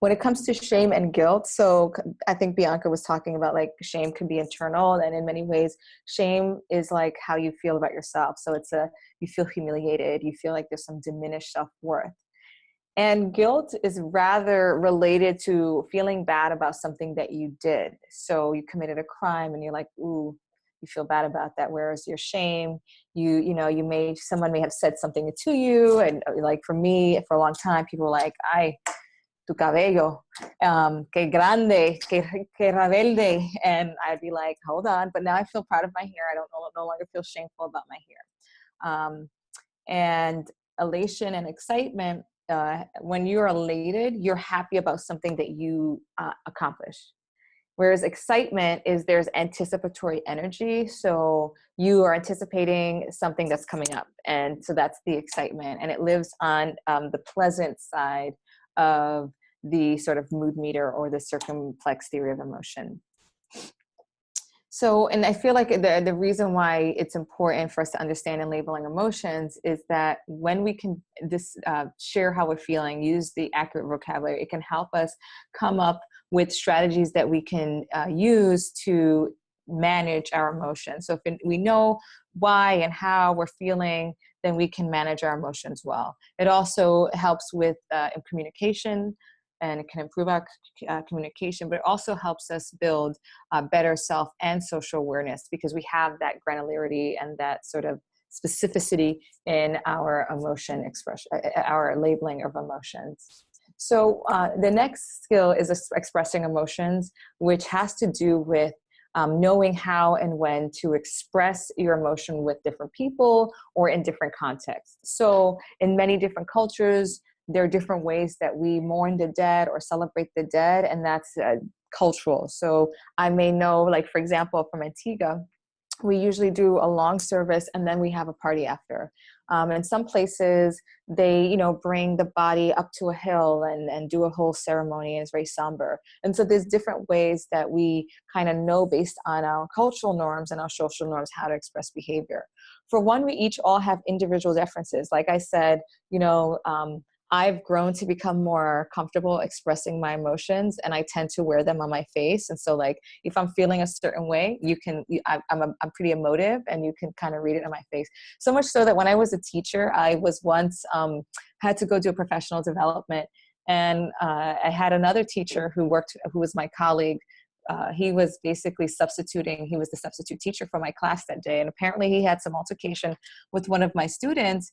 When it comes to shame and guilt, so I think Bianca was talking about like shame can be internal, and in many ways, shame is like how you feel about yourself. So you feel humiliated, you feel like there's some diminished self-worth. And guilt is rather related to feeling bad about something that you did. So you committed a crime and you're like, ooh, you feel bad about that. Whereas your shame, someone may have said something to you. And like for me, for a long time, people were like, ay, tu cabello, que grande, que rebelde. And I'd be like, hold on. But now I feel proud of my hair. I no longer feel shameful about my hair. And elation and excitement, when you're elated, you're happy about something that you accomplished. Whereas excitement there's anticipatory energy. So you are anticipating something that's coming up. And so that's the excitement. And it lives on the pleasant side of the sort of mood meter or the circumplex theory of emotion. So, and I feel like the reason why it's important for us to understand and labeling emotions is that when we can share how we're feeling, use the accurate vocabulary, it can help us come up with strategies that we can use to manage our emotions. So if we know why and how we're feeling, then we can manage our emotions well. It also helps with communication, and it can improve our communication, but it also helps us build better self and social awareness because we have that granularity and that sort of specificity in our emotion expression, our labeling of emotions. So the next skill is expressing emotions, which has to do with knowing how and when to express your emotion with different people or in different contexts. So in many different cultures, there are different ways that we mourn the dead or celebrate the dead, and that's cultural. So I may know, like, for example, from Antigua, we usually do a long service and then we have a party after. In some places, they, bring the body up to a hill and do a whole ceremony, and it's very somber. And so there's different ways that we kind of know based on our cultural norms and our social norms how to express behavior. For one, we each all have individual differences. Like I said, I've grown to become more comfortable expressing my emotions, and I tend to wear them on my face. And so, like, if I'm feeling a certain way, I'm pretty emotive, and you can kind of read it on my face. So much so that when I was a teacher, I was once had to go do a professional development, and I had another teacher who was my colleague. He was basically substituting. He was the substitute teacher for my class that day, and apparently he had some altercation with one of my students.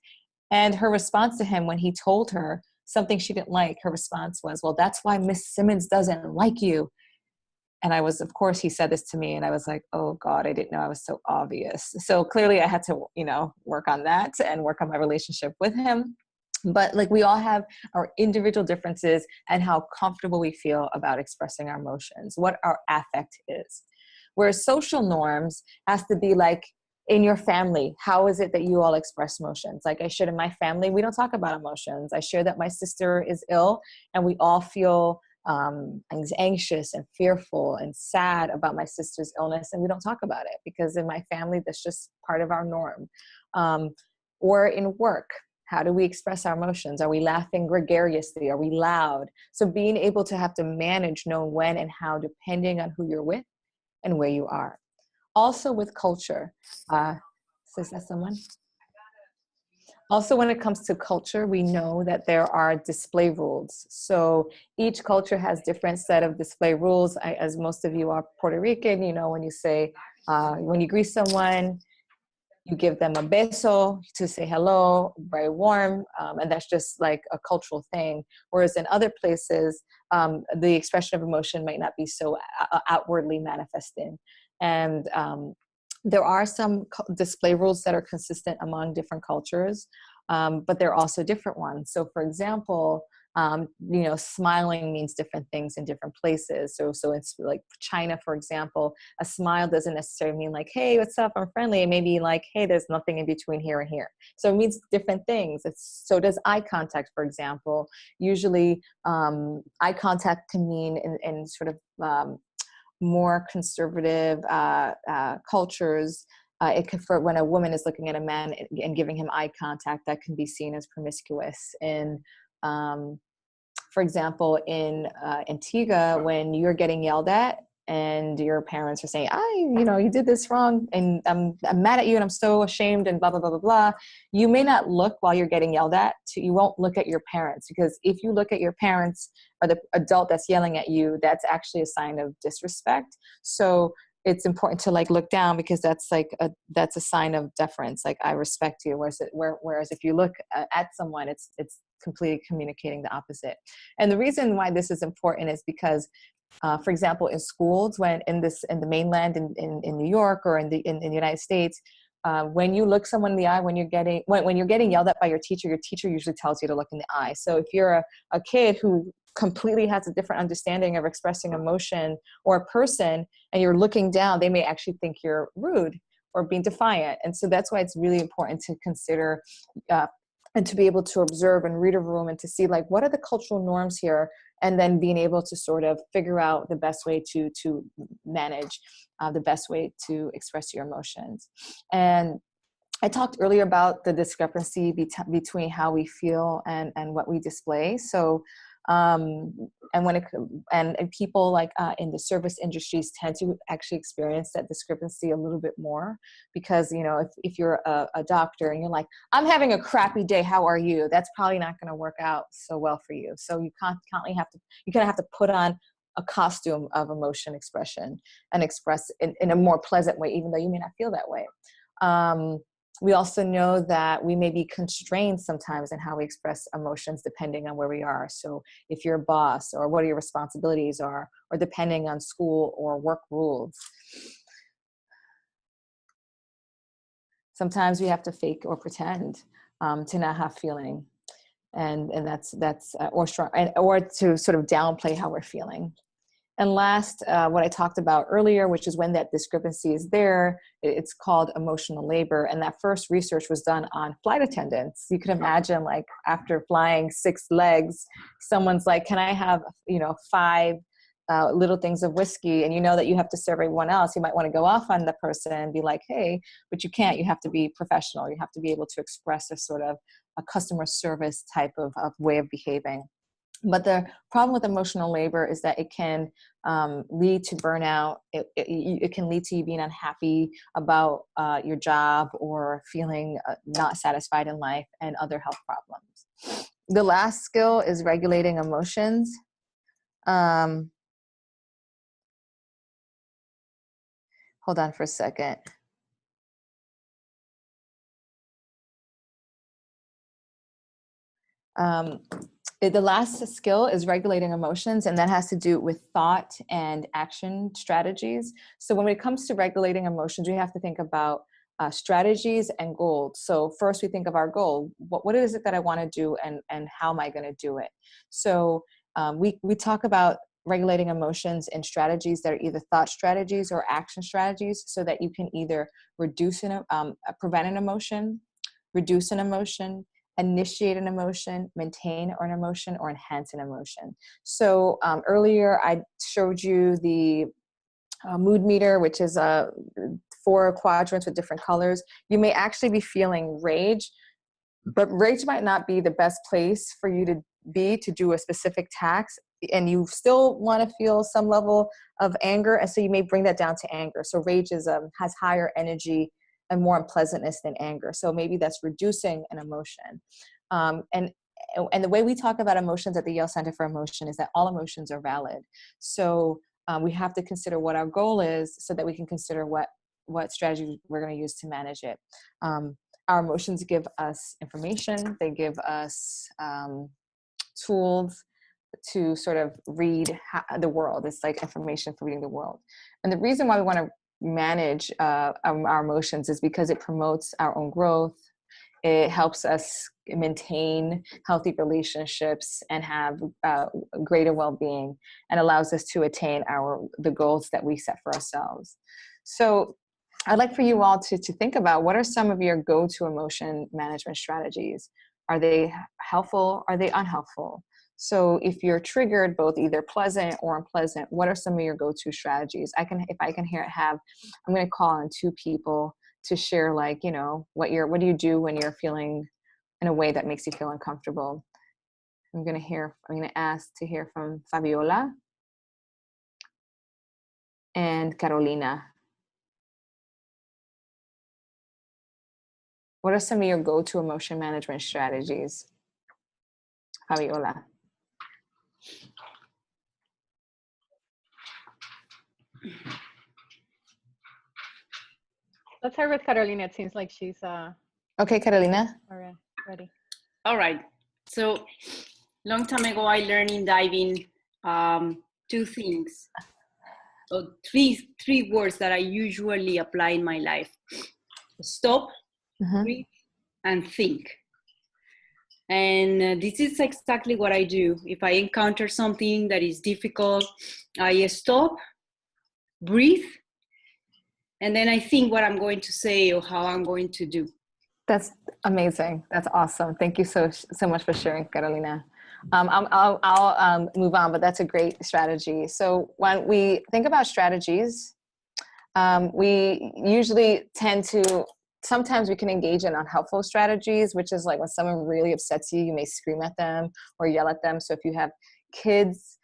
And her response to him when he told her something she didn't like, her response was, well, that's why Miss Simmons doesn't like you. And of course, he said this to me, and I was like, oh God, I didn't know I was so obvious. So clearly I had to, work on that and work on my relationship with him. But like we all have our individual differences and how comfortable we feel about expressing our emotions, what our affect is. Whereas social norms has to be like in your family, how is it that you all express emotions? Like I shared in my family, we don't talk about emotions. I share that my sister is ill and we all feel anxious and fearful and sad about my sister's illness, and we don't talk about it because in my family, that's just part of our norm. Or in work, how do we express our emotions? Are we laughing gregariously? Are we loud? So being able to have to manage, know when and how, depending on who you're with and where you are. Also with culture, is that someone? Also, when it comes to culture, we know that there are display rules. So each culture has different set of display rules. As most of you are Puerto Rican, you know, when you say, when you greet someone, you give them a beso to say hello, very warm, and that's just like a cultural thing. Whereas in other places, the expression of emotion might not be so outwardly manifested. And there are some display rules that are consistent among different cultures, but there are also different ones. So for example, you know, smiling means different things in different places. So it's like China, for example, a smile doesn't necessarily mean like, hey, what's up, I'm friendly. It may be like, hey, there's nothing in between here and here. So it means different things. So does eye contact, for example. Usually eye contact can mean in sort of more conservative cultures, it could, for when a woman is looking at a man and giving him eye contact, that can be seen as promiscuous. And for example, in Antigua, when you're getting yelled at and your parents are saying, you know, you did this wrong and I'm mad at you and I'm so ashamed and blah, blah, blah, blah, blah. You may not look while you're getting yelled at. You won't look at your parents, because if you look at your parents or the adult that's yelling at you, that's actually a sign of disrespect. So it's important to like look down, because that's like that's a sign of deference. Like, I respect you. Whereas if you look at someone, it's completely communicating the opposite. And the reason why this is important is because, for example, in schools, when in the mainland, in New York or in the United States, when you look someone in the eye, when you're getting yelled at by your teacher usually tells you to look in the eye. So if you're a kid who completely has a different understanding of expressing emotion, or a person, and you're looking down, they may actually think you're rude or being defiant. And so that's why it's really important to consider and to be able to observe and read a room and to see like, what are the cultural norms here? And then being able to sort of figure out the best way to manage, the best way to express your emotions. And I talked earlier about the discrepancy between how we feel and what we display. So, and people like in the service industries tend to actually experience that discrepancy a little bit more, because, you know, if you're a doctor and you're like, I'm having a crappy day, how are you? That's probably not going to work out so well for you. So you constantly have to put on a costume of emotion expression and express in a more pleasant way, even though you may not feel that way. We also know that we may be constrained sometimes in how we express emotions depending on where we are. So if you're a boss, or what your responsibilities are, or depending on school or work rules. Sometimes we have to fake or pretend to not have feeling, and that's or to sort of downplay how we're feeling. And last, what I talked about earlier, which is when that discrepancy is there, it's called emotional labor. And that first research was done on flight attendants. You can imagine, like, after flying 6 legs, someone's like, can I have, 5 little things of whiskey? And you know that you have to serve everyone else. You might want to go off on the person and be like, hey, but you can't. You have to be professional. You have to be able to express a sort of a customer service type of way of behaving. But the problem with emotional labor is that it can lead to burnout. It can lead to you being unhappy about your job, or feeling not satisfied in life, and other health problems. The last skill is regulating emotions. Hold on for a second. The last skill is regulating emotions, and that has to do with thought and action strategies. So when it comes to regulating emotions, we have to think about strategies and goals. So first we think of our goal. What is it that I want to do, and how am I going to do it? So we talk about regulating emotions and strategies that are either thought strategies or action strategies, so that you can either prevent an emotion, reduce an emotion, initiate an emotion, maintain an emotion, or enhance an emotion. So earlier I showed you the mood meter, which is 4 quadrants with different colors. You may actually be feeling rage, but rage might not be the best place for you to be to do a specific task, and you still want to feel some level of anger, and so you may bring that down to anger. So rage is has higher energy and more unpleasantness than anger. So maybe that's reducing an emotion. And the way we talk about emotions at the Yale Center for Emotion is that all emotions are valid. So we have to consider what our goal is, so that we can consider what strategy we're going to use to manage it. Our emotions give us information. They give us tools to sort of read the world. It's like information for reading the world. And the reason why we want to manage our emotions is because it promotes our own growth. It helps us maintain healthy relationships and have greater well-being, and allows us to attain the goals that we set for ourselves. So I'd like for you all to think about, what are some of your go-to emotion management strategies? Are they helpful? Are they unhelpful? So if you're triggered, both either pleasant or unpleasant, what are some of your go-to strategies? I'm going to call on 2 people to share, like, what do you do when you're feeling in a way that makes you feel uncomfortable? I'm going to ask to hear from Fabiola and Carolina. What are some of your go-to emotion management strategies? Fabiola. Let's start with Carolina. It seems like she's okay, Carolina. All right, ready. All right. So long time ago, I learned in diving 2 things. So three words that I usually apply in my life: stop, breathe, and think. And this is exactly what I do. If I encounter something that is difficult, I stop, breathe, and then I think what I'm going to say or how I'm going to do. That's amazing. That's awesome. Thank you so much for sharing, Carolina. I'll move on, but that's a great strategy. So when we think about strategies, we usually sometimes we can engage in unhelpful strategies, which is like when someone really upsets you, you may scream at them or yell at them. So if you have kids,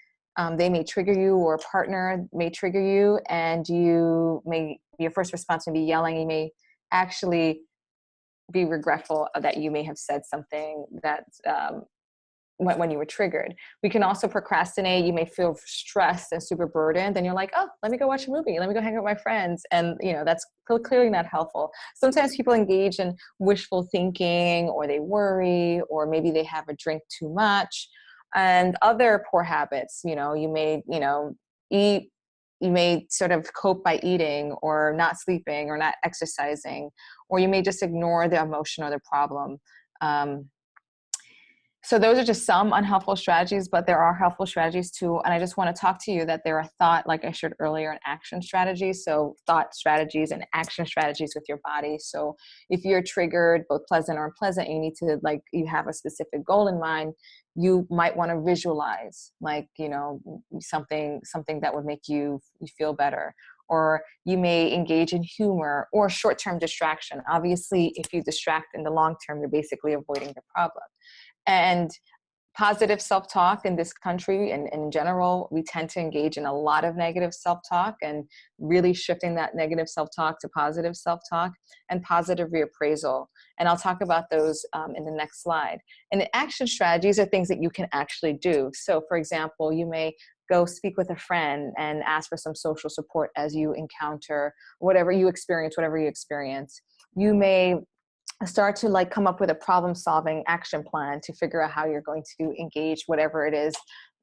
they may trigger you, or a partner may trigger you, and your first response may be yelling. You may actually be regretful that you may have said something that when you were triggered. We can also procrastinate. You may feel stressed and super burdened. Then you're like, oh, let me go watch a movie. Let me go hang out with my friends. And that's clearly not helpful. Sometimes people engage in wishful thinking, or they worry, or maybe they have a drink too much, and other poor habits. You may eat. You may sort of cope by eating, or not sleeping, or not exercising, or you may just ignore the emotion or the problem. So those are just some unhelpful strategies, but there are helpful strategies too. And I just want to talk to you that there are thought, like I shared earlier, and action strategies. So thought strategies and action strategies with your body. So if you're triggered, both pleasant or unpleasant, you need to, you have a specific goal in mind. You might want to visualize, something that would make you feel better. Or you may engage in humor or short-term distraction. Obviously, if you distract in the long term, you're basically avoiding the problem. And positive self-talk in this country and in general, we tend to engage in a lot of negative self-talk, and really shifting that negative self-talk to positive self-talk and positive reappraisal. And I'll talk about those in the next slide. And the action strategies are things that you can actually do. So for example, you may go speak with a friend and ask for some social support as you encounter whatever you experience. You may start to come up with a problem-solving action plan to figure out how you're going to engage whatever it is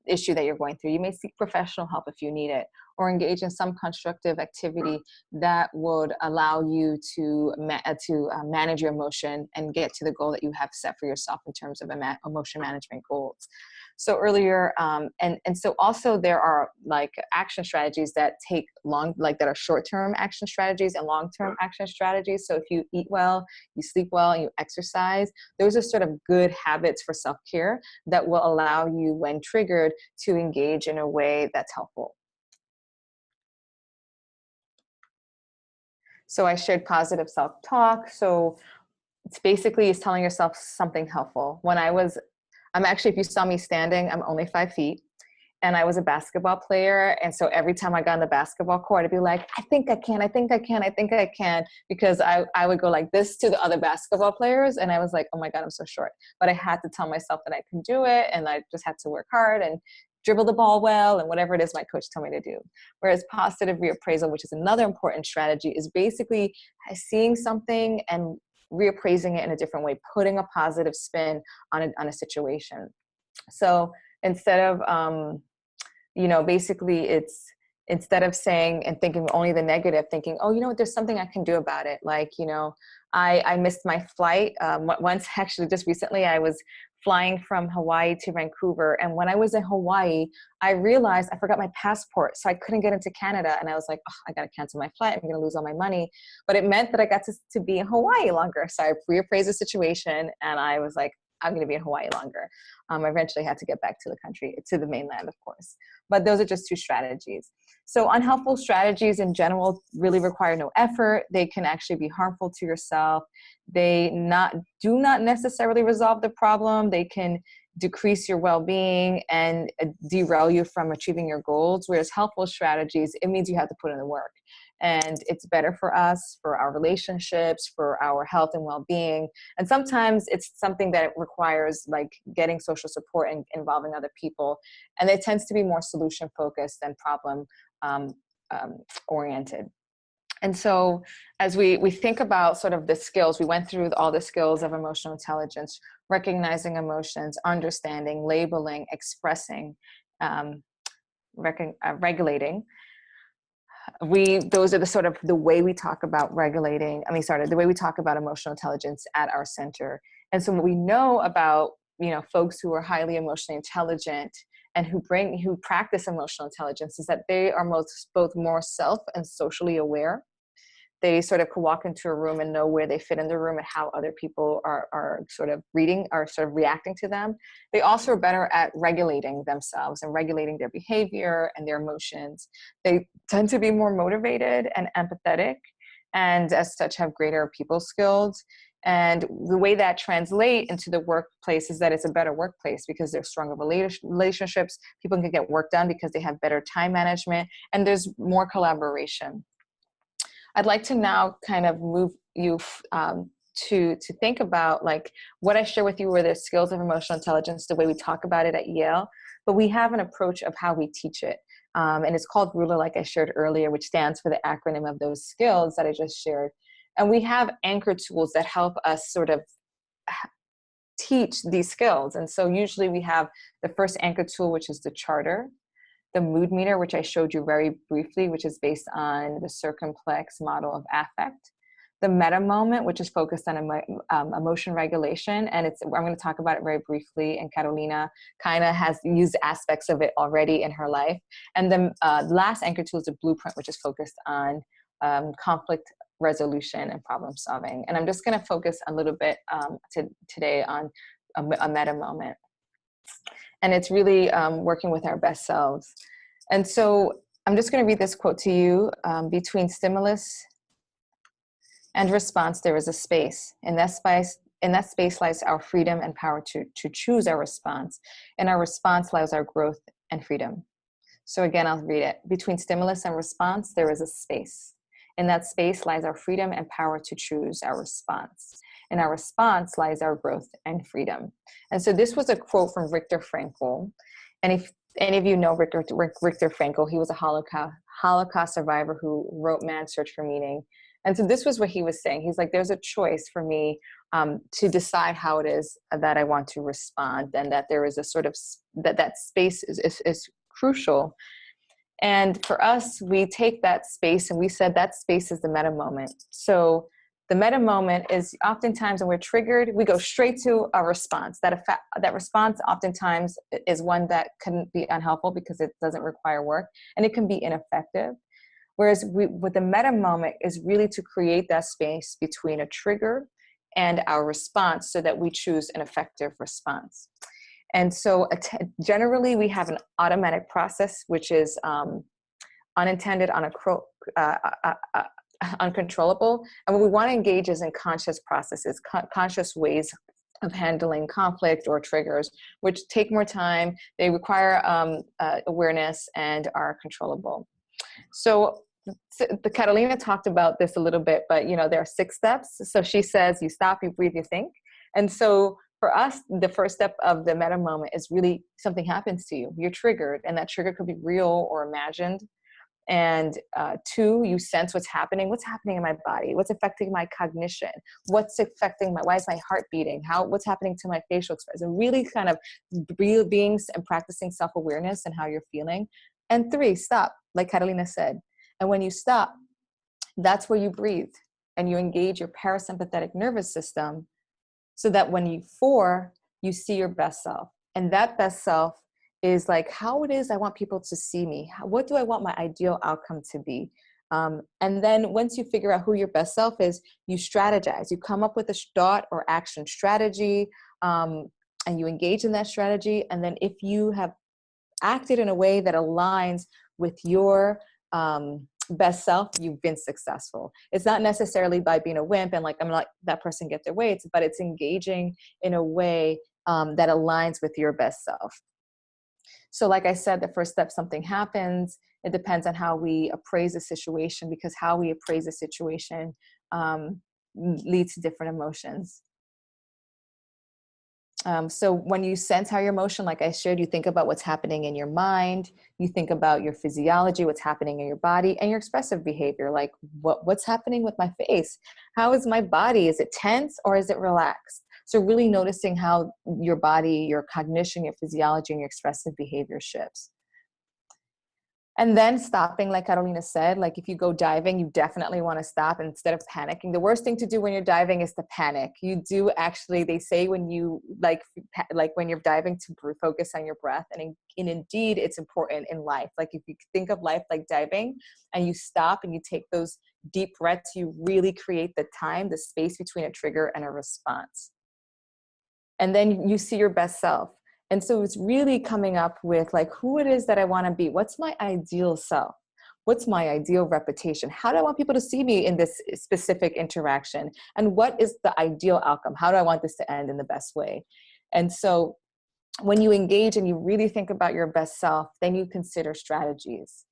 issue that you're going through. You may seek professional help if you need it, or engage in some constructive activity that would allow you to manage your emotion and get to the goal that you have set for yourself in terms of emotion management goals. So earlier, and so also there are like action strategies that take that are short-term action strategies and long-term action strategies. So if you eat well, you sleep well, and you exercise, those are sort of good habits for self-care that will allow you, when triggered, to engage in a way that's helpful. So I shared positive self-talk. So it's basically telling yourself something helpful. I'm actually, if you saw me standing, I'm only 5 feet. And I was a basketball player. And so every time I got on the basketball court, I'd be like, I think I can, I think I can, I think I can. Because I would go like this to the other basketball players. And I was like, oh my God, I'm so short. But I had to tell myself that I can do it. And I just had to work hard and dribble the ball well and whatever it is my coach told me to do. Whereas positive reappraisal, which is another important strategy, is basically seeing something and reappraising it in a different way, putting a positive spin on a situation. So instead of, basically it's, instead of saying and thinking only the negative, thinking, oh, you know what, there's something I can do about it. Like, I missed my flight. Once, actually, just recently, I was flying from Hawaii to Vancouver. And when I was in Hawaii, I realized I forgot my passport. So I couldn't get into Canada. And I was like, oh, I got to cancel my flight. I'm going to lose all my money. But it meant that I got to be in Hawaii longer. So I reappraised the situation. And I was like, I'm going to be in Hawaii longer. I eventually had to get back to the country, to the mainland, of course. But those are just 2 strategies. So unhelpful strategies in general really require no effort. They can actually be harmful to yourself. They do not necessarily resolve the problem. They can decrease your well-being and derail you from achieving your goals. Whereas helpful strategies, it means you have to put in the work. And it's better for us, for our relationships, for our health and well-being. And sometimes it's something that requires like getting social support and involving other people. And it tends to be more solution-focused than problem oriented. And so as we think about sort of the skills, we went through all the skills of emotional intelligence, recognizing emotions, understanding, labeling, expressing, regulating. Those are the sort of the way we talk about the way we talk about emotional intelligence at our center. And so what we know about, folks who are highly emotionally intelligent and who practice emotional intelligence is that they are both more self and socially aware. They sort of can walk into a room and know where they fit in the room and how other people are sort of reacting to them. They also are better at regulating themselves and regulating their behavior and their emotions. They tend to be more motivated and empathetic, and as such have greater people skills. And the way that translates into the workplace is that it's a better workplace because there's stronger relationships. People can get work done because they have better time management, and there's more collaboration. I'd like to now kind of move you to think about like what I share with you were the skills of emotional intelligence, the way we talk about it at Yale, but we have an approach of how we teach it. And it's called RULER, like I shared earlier, which stands for the acronym of those skills that I just shared. And we have anchor tools that help us sort of teach these skills. And so usually we have the first anchor tool, which is the charter, the mood meter, which I showed you very briefly, which is based on the circumplex model of affect, the meta moment, which is focused on emotion regulation. And I'm going to talk about it very briefly. And Carolina kind of has used aspects of it already in her life. And the last anchor tool is the blueprint, which is focused on conflict resolution and problem solving. And I'm just going to focus a little bit today on a meta moment. And it's really working with our best selves. And so I'm just going to read this quote to you. Between stimulus and response, there is a space. In that space lies our freedom and power to choose our response. In our response lies our growth and freedom. So again, I'll read it. Between stimulus and response, there is a space. In that space lies our freedom and power to choose our response. In our response lies our growth and freedom. And so this was a quote from Viktor Frankl. And if any of you know Viktor Frankl, he was a Holocaust survivor who wrote Man's Search for Meaning. And so this was what he was saying. He's like, there's a choice for me to decide how it is that I want to respond, and that there is a sort of, that space is crucial. And for us, we take that space and we said that space is the meta moment. So the meta moment is oftentimes when we're triggered, we go straight to a response. That response oftentimes is one that can be unhelpful because it doesn't require work, and it can be ineffective. Whereas with the meta moment is really to create that space between a trigger and our response so that we choose an effective response. And so generally we have an automatic process, which is unintended, uncontrollable. And what we want to engage is in conscious processes, conscious ways of handling conflict or triggers, which take more time. They require awareness and are controllable. So the Catalina talked about this a little bit, but there are 6 steps. So she says, you stop, you breathe, you think. And so for us, the first step of the meta moment is really something happens to you. You're triggered, and that trigger could be real or imagined. And 2, you sense what's happening in my body, what's affecting my cognition, what's affecting why is my heart beating, what's happening to my facial expression, really kind of being and practicing self-awareness and how you're feeling. And 3, stop, like Catalina said. And when you stop, that's where you breathe and you engage your parasympathetic nervous system so that when 4, you see your best self. And that best self is like how it is I want people to see me. What do I want my ideal outcome to be? And then once you figure out who your best self is, you strategize. You come up with a thought or action strategy, and you engage in that strategy. And then if you have acted in a way that aligns with your best self, you've been successful. It's not necessarily by being a wimp and like, I'm not that person get their way, but it's engaging in a way that aligns with your best self. So like I said, the first step, something happens. It depends on how we appraise the situation, because how we appraise the situation leads to different emotions. So when you sense how your emotion, like I shared, you think about what's happening in your mind, you think about your physiology, what's happening in your body, and your expressive behavior, like what's happening with my face? How is my body? Is it tense or is it relaxed? So really noticing how your body, your cognition, your physiology, and your expressive behavior shifts. And then stopping, like Carolina said, like if you go diving, you definitely want to stop instead of panicking. The worst thing to do when you're diving is to panic. You do actually, they say when you, like when you're diving, to focus on your breath. And indeed, it's important in life. Like if you think of life like diving and you stop and you take those deep breaths, you really create the time, the space between a trigger and a response. And then you see your best self. And so it's really coming up with like who it is that I want to be. What's my ideal self? What's my ideal reputation? How do I want people to see me in this specific interaction? And what is the ideal outcome? How do I want this to end in the best way? And so when you engage and you really think about your best self, then you consider strategies.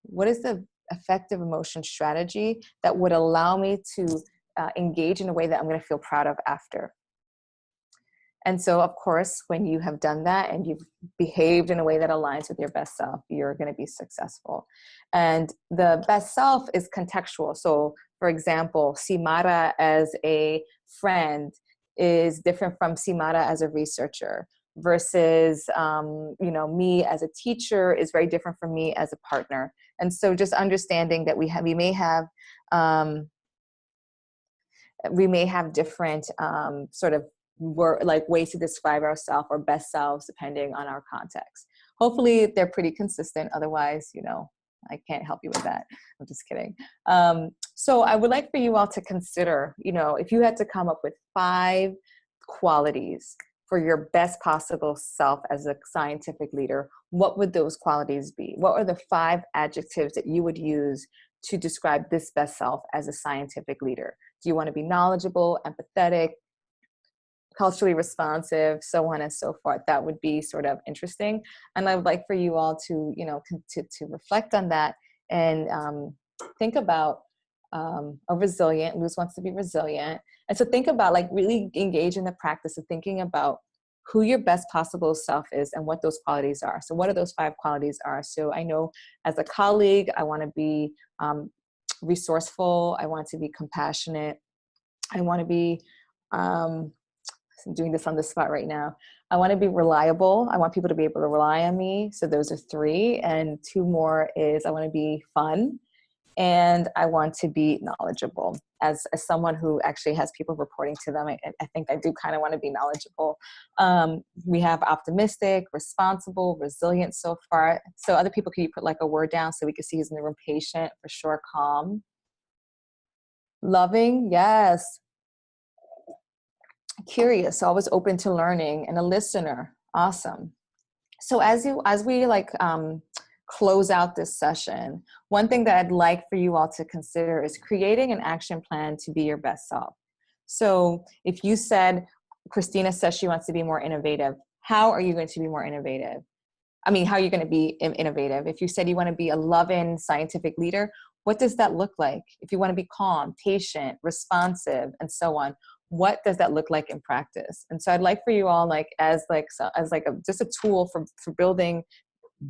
What is the effective emotion strategy that would allow me to engage in a way that I'm going to feel proud of after? And so, of course, when you have done that and you've behaved in a way that aligns with your best self, you're going to be successful. And the best self is contextual. So, for example, Simara as a friend is different from Simara as a researcher versus, me as a teacher is very different from me as a partner. And so just understanding that we may have different sort of ways to describe ourselves or best selves depending on our context. Hopefully they're pretty consistent. Otherwise, I can't help you with that. I'm just kidding. So I would like for you all to consider, if you had to come up with 5 qualities for your best possible self as a scientific leader, what would those qualities be? What are the 5 adjectives that you would use to describe this best self as a scientific leader? Do you want to be knowledgeable, empathetic, culturally responsive, so on and so forth? That would be sort of interesting. And I would like for you all to, to reflect on that and think about a resilient. Luz wants to be resilient. And so think about really engage in the practice of thinking about who your best possible self is and what those qualities are. So what are those 5 qualities are? So I know as a colleague, I want to be resourceful. I want to be compassionate. I want to be I'm doing this on the spot right now. I want to be reliable. I want people to be able to rely on me. So those are 3. And 2 more is I want to be fun. And I want to be knowledgeable. As someone who actually has people reporting to them, I think I do kind of want to be knowledgeable. We have optimistic, responsible, resilient so far. So other people, can you put like a word down so we can see who's in the room? Patient, for sure. Calm. Loving, yes. Curious, always open to learning, and a listener. Awesome. So as we like close out this session, one thing that I'd like for you all to consider is creating an action plan to be your best self. So if you said, Christina says she wants to be more innovative, how are you going to be more innovative? I mean, how are you going to be innovative? If you said you want to be a loving scientific leader, what does that look like? If you want to be calm, patient, responsive, and so on, what does that look like in practice? And so I'd like for you all, like as just a tool for building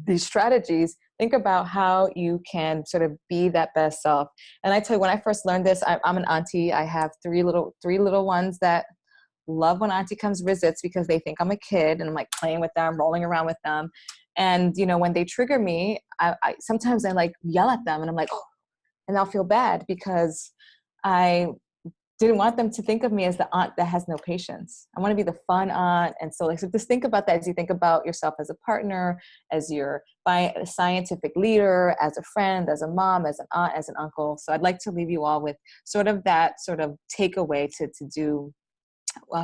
these strategies, think about how you can sort of be that best self. And I tell you, when I first learned this, I'm an auntie. I have three little ones that love when auntie comes visits because they think I'm a kid and I'm like playing with them, rolling around with them. And, you know, when they trigger me, I sometimes I like yell at them and I'm like, oh, and I'll feel bad because I didn't want them to think of me as the aunt that has no patience. I want to be the fun aunt. And so just think about that as you think about yourself as a partner, as your scientific leader, as a friend, as a mom, as an aunt, as an uncle. So I'd like to leave you all with sort of that sort of takeaway to do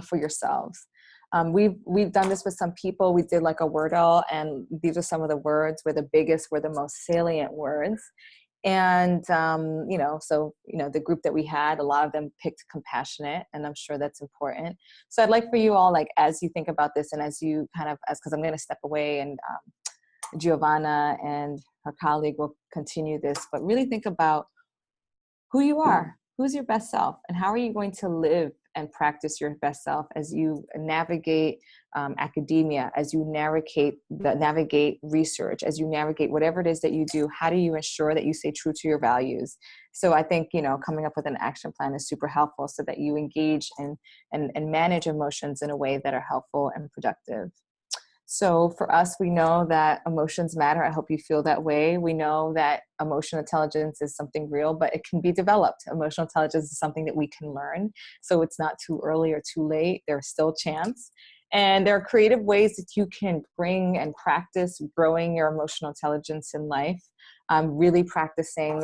for yourselves. We've done this with some people. We did like a word all, and these are some of the words were the biggest, were the most salient words. And, the group that we had, a lot of them picked compassionate, and I'm sure that's important. So I'd like for you all, like, as you think about this and as you because I'm going to step away and Giovanna and her colleague will continue this, but really think about who you are, who's your best self, and how are you going to live and practice your best self as you navigate academia, as you navigate research, as you navigate whatever it is that you do. How do you ensure that you stay true to your values? So I think, coming up with an action plan is super helpful so that you engage and manage emotions in a way that are helpful and productive. So for us, we know that emotions matter. I hope you feel that way. We know that emotional intelligence is something real, but it can be developed. Emotional intelligence is something that we can learn. So it's not too early or too late. There's still a chance. And there are creative ways that you can bring and practice growing your emotional intelligence in life. Really practicing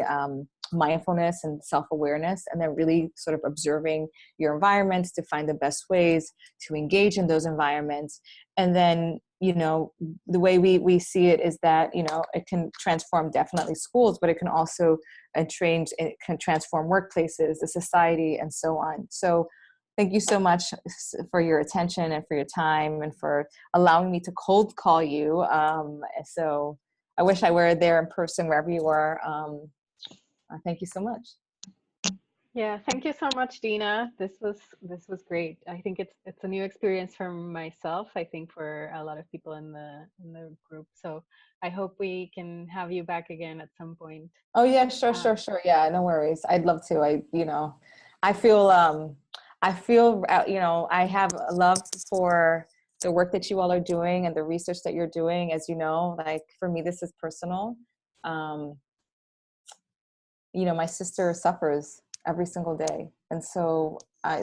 mindfulness and self-awareness, and then really sort of observing your environments to find the best ways to engage in those environments. And then, the way we see it is that, it can transform definitely schools, but it can also it can transform workplaces, the society, and so on. So thank you so much for your attention and for your time and for allowing me to cold call you. So I wish I were there in person wherever you were. Thank you so much. Yeah, thank you so much, Dena. This was great. I think it's a new experience for myself. I think for a lot of people in the group. So I hope we can have you back again at some point. Oh yeah, sure. Yeah, no worries. I'd love to. I feel I have a love for the work that you all are doing and the research that you're doing. As you know, like for me, this is personal. My sister suffers every single day. And so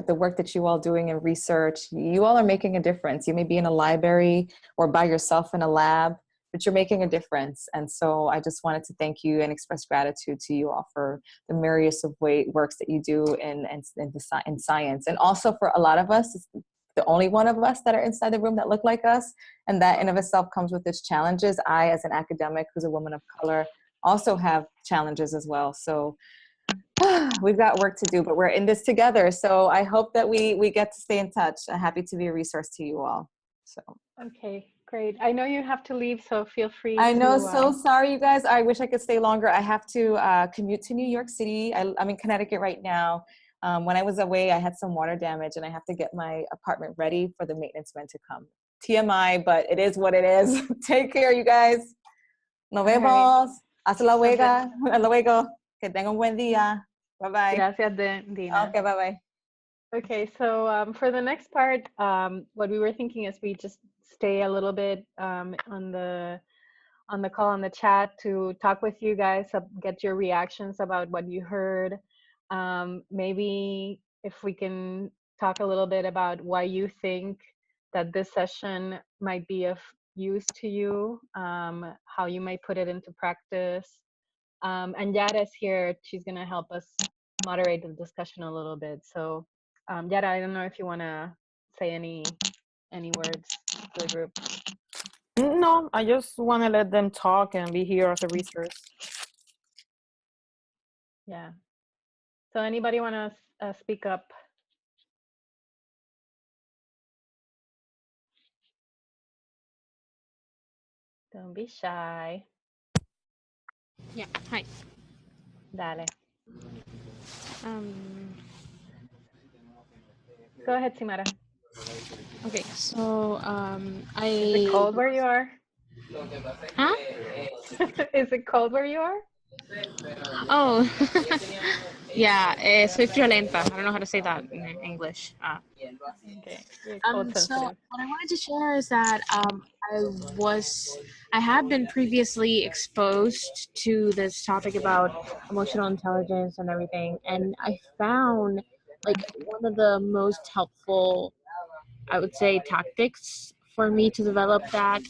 the work that you all doing in research, you all are making a difference. You may be in a library or by yourself in a lab, but you're making a difference. And so I just wanted to thank you and express gratitude to you all for the myriad of works that you do in science. And also for a lot of us, it's the only one of us that are inside the room that look like us. And that in of itself comes with its challenges. I, as an academic who's a woman of color, also have challenges as well. So we've got work to do, but we're in this together. So I hope that we get to stay in touch. I'm happy to be a resource to you all. So okay, great. I know you have to leave, so feel free. I know, so sorry, you guys. I wish I could stay longer. I have to commute to New York City. I'm in Connecticut right now. When I was away, I had some water damage, and I have to get my apartment ready for the maintenance man to come. TMI, but it is what it is. Take care, you guys. Nos vemos. Hasta luego. Que tengan un buen día. Bye bye. Gracias, Dena. Okay, bye bye. Okay, so for the next part, what we were thinking is we just stay a little bit on the call, on the chat, to talk with you guys, get your reactions about what you heard. Maybe if we can talk a little bit about why you think that this session might be of use to you, how you might put it into practice. And Yara's here. She's going to help us moderate the discussion a little bit. So Yara, I don't know if you want to say any words to the group. No, I just want to let them talk and be here as a resource. Yeah. So anybody want to speak up? Don't be shy. Yeah, hi. Dale. Um, Go ahead, Simara. okay, so Is it cold where you are? Huh? Is it cold where you are? Oh, yeah, soy friolenta. I don't know how to say that in English. Okay, you're cold So sensitive. what I wanted to share is that I have been previously exposed to this topic about emotional intelligence and everything, and I found like one of the most helpful, I would say, tactics for me to develop that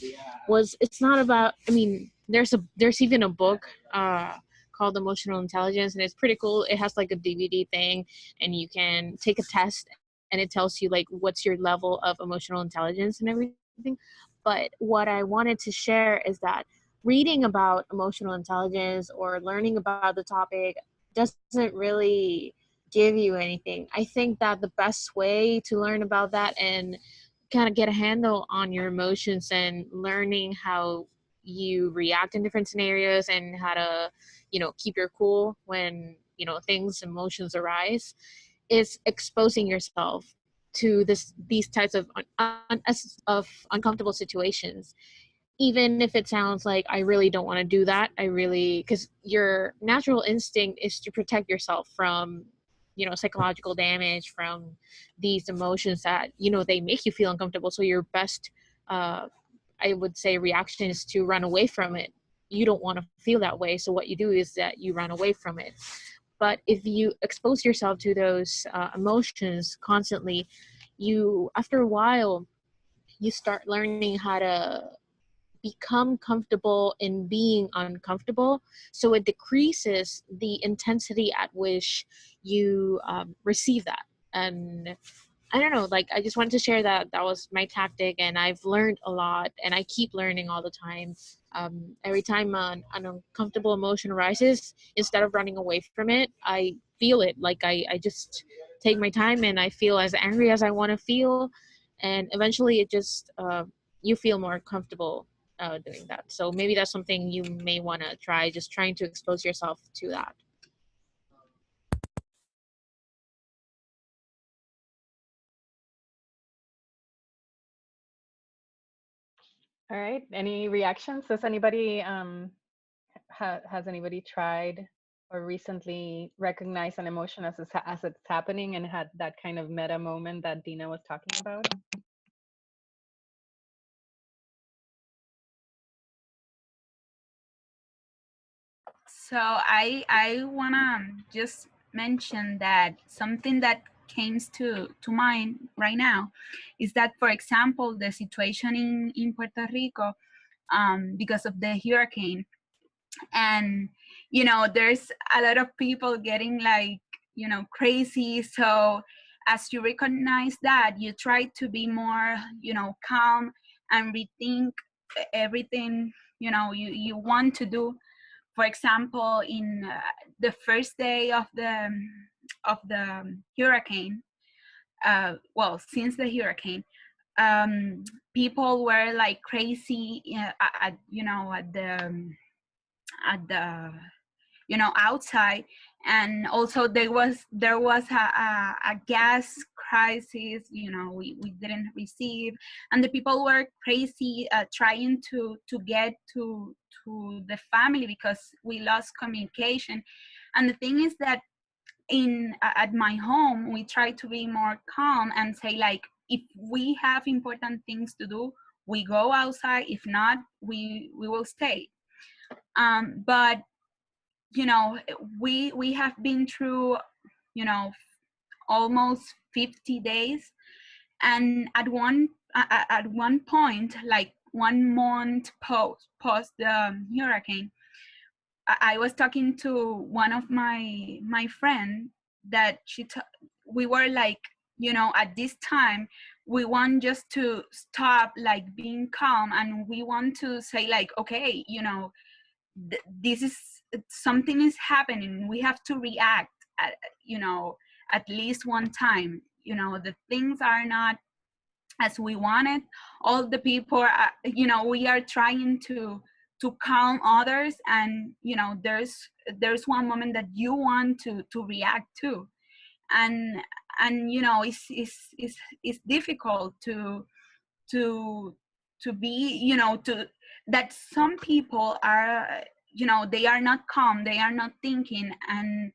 was, it's not about, I mean, there's even a book called Emotional Intelligence, and it's pretty cool. It has like a DVD thing, and you can take a test, and it tells you like what's your level of emotional intelligence and everything. But what I wanted to share is that reading about emotional intelligence or learning about the topic doesn't really give you anything. I think that the best way to learn about that and kind of get a handle on your emotions and learning how you react in different scenarios and how to, keep your cool when, emotions arise, is exposing yourself to these types of uncomfortable situations. Even if it sounds like, I really don't want to do that, because your natural instinct is to protect yourself from psychological damage, from these emotions that they make you feel uncomfortable. So your best I would say reaction is to run away from it. You don't want to feel that way, so what you do is that you run away from it. But if you expose yourself to those emotions constantly, after a while, you start learning how to become comfortable in being uncomfortable. So it decreases the intensity at which you receive that. And I don't know, like, I just wanted to share that was my tactic, and I've learned a lot, and I keep learning all the time. Every time an uncomfortable emotion arises, instead of running away from it, I feel it. Like, I just take my time, and I feel as angry as I want to feel, and eventually it just you feel more comfortable doing that. So maybe that's something you may want to try, just trying to expose yourself to that. All right. Any reactions? Does anybody has anybody tried or recently recognized an emotion as it's happening and had that kind of meta moment that Dena was talking about? So I wanna just mention that something that came to mind right now is that, for example, the situation in Puerto Rico, because of the hurricane, and there's a lot of people getting like crazy. So as you recognize that, you try to be more calm and rethink everything you want to do. For example, in the first day of the hurricane, since the hurricane, people were like crazy at the outside, and also there was a gas crisis we didn't receive, and the people were crazy trying to get to the family because we lost communication. And the thing is that at my home, we try to be more calm and say, like, if we have important things to do, we go outside. If not, we will stay. But you know, we have been through, you know, almost 50 days, and at one point, like 1 month post the hurricane, I was talking to one of my friend that we were like, you know, at this time we want just to stop like being calm, and we want to say like, okay, you know, this is something is happening, we have to react at, you know, at least one time. You know, the things are not as we wanted. All the people are, you know, we are trying to calm others, and you know, there's one moment that you want to react to, and you know, it's difficult to be, you know, to that some people are, you know, they are not calm, they are not thinking, and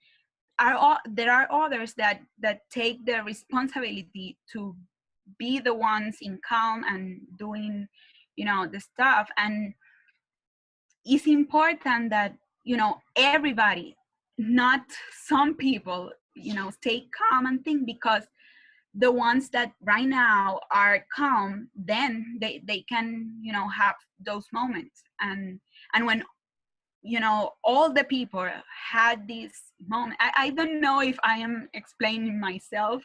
there are others that take the responsibility to be the ones in calm and doing, you know, the stuff. And it's important that, you know, everybody, not some people, you know, stay calm and think, because the ones that right now are calm, then they can, you know, have those moments. And when, you know, all the people had this moment, I don't know if I am explaining myself,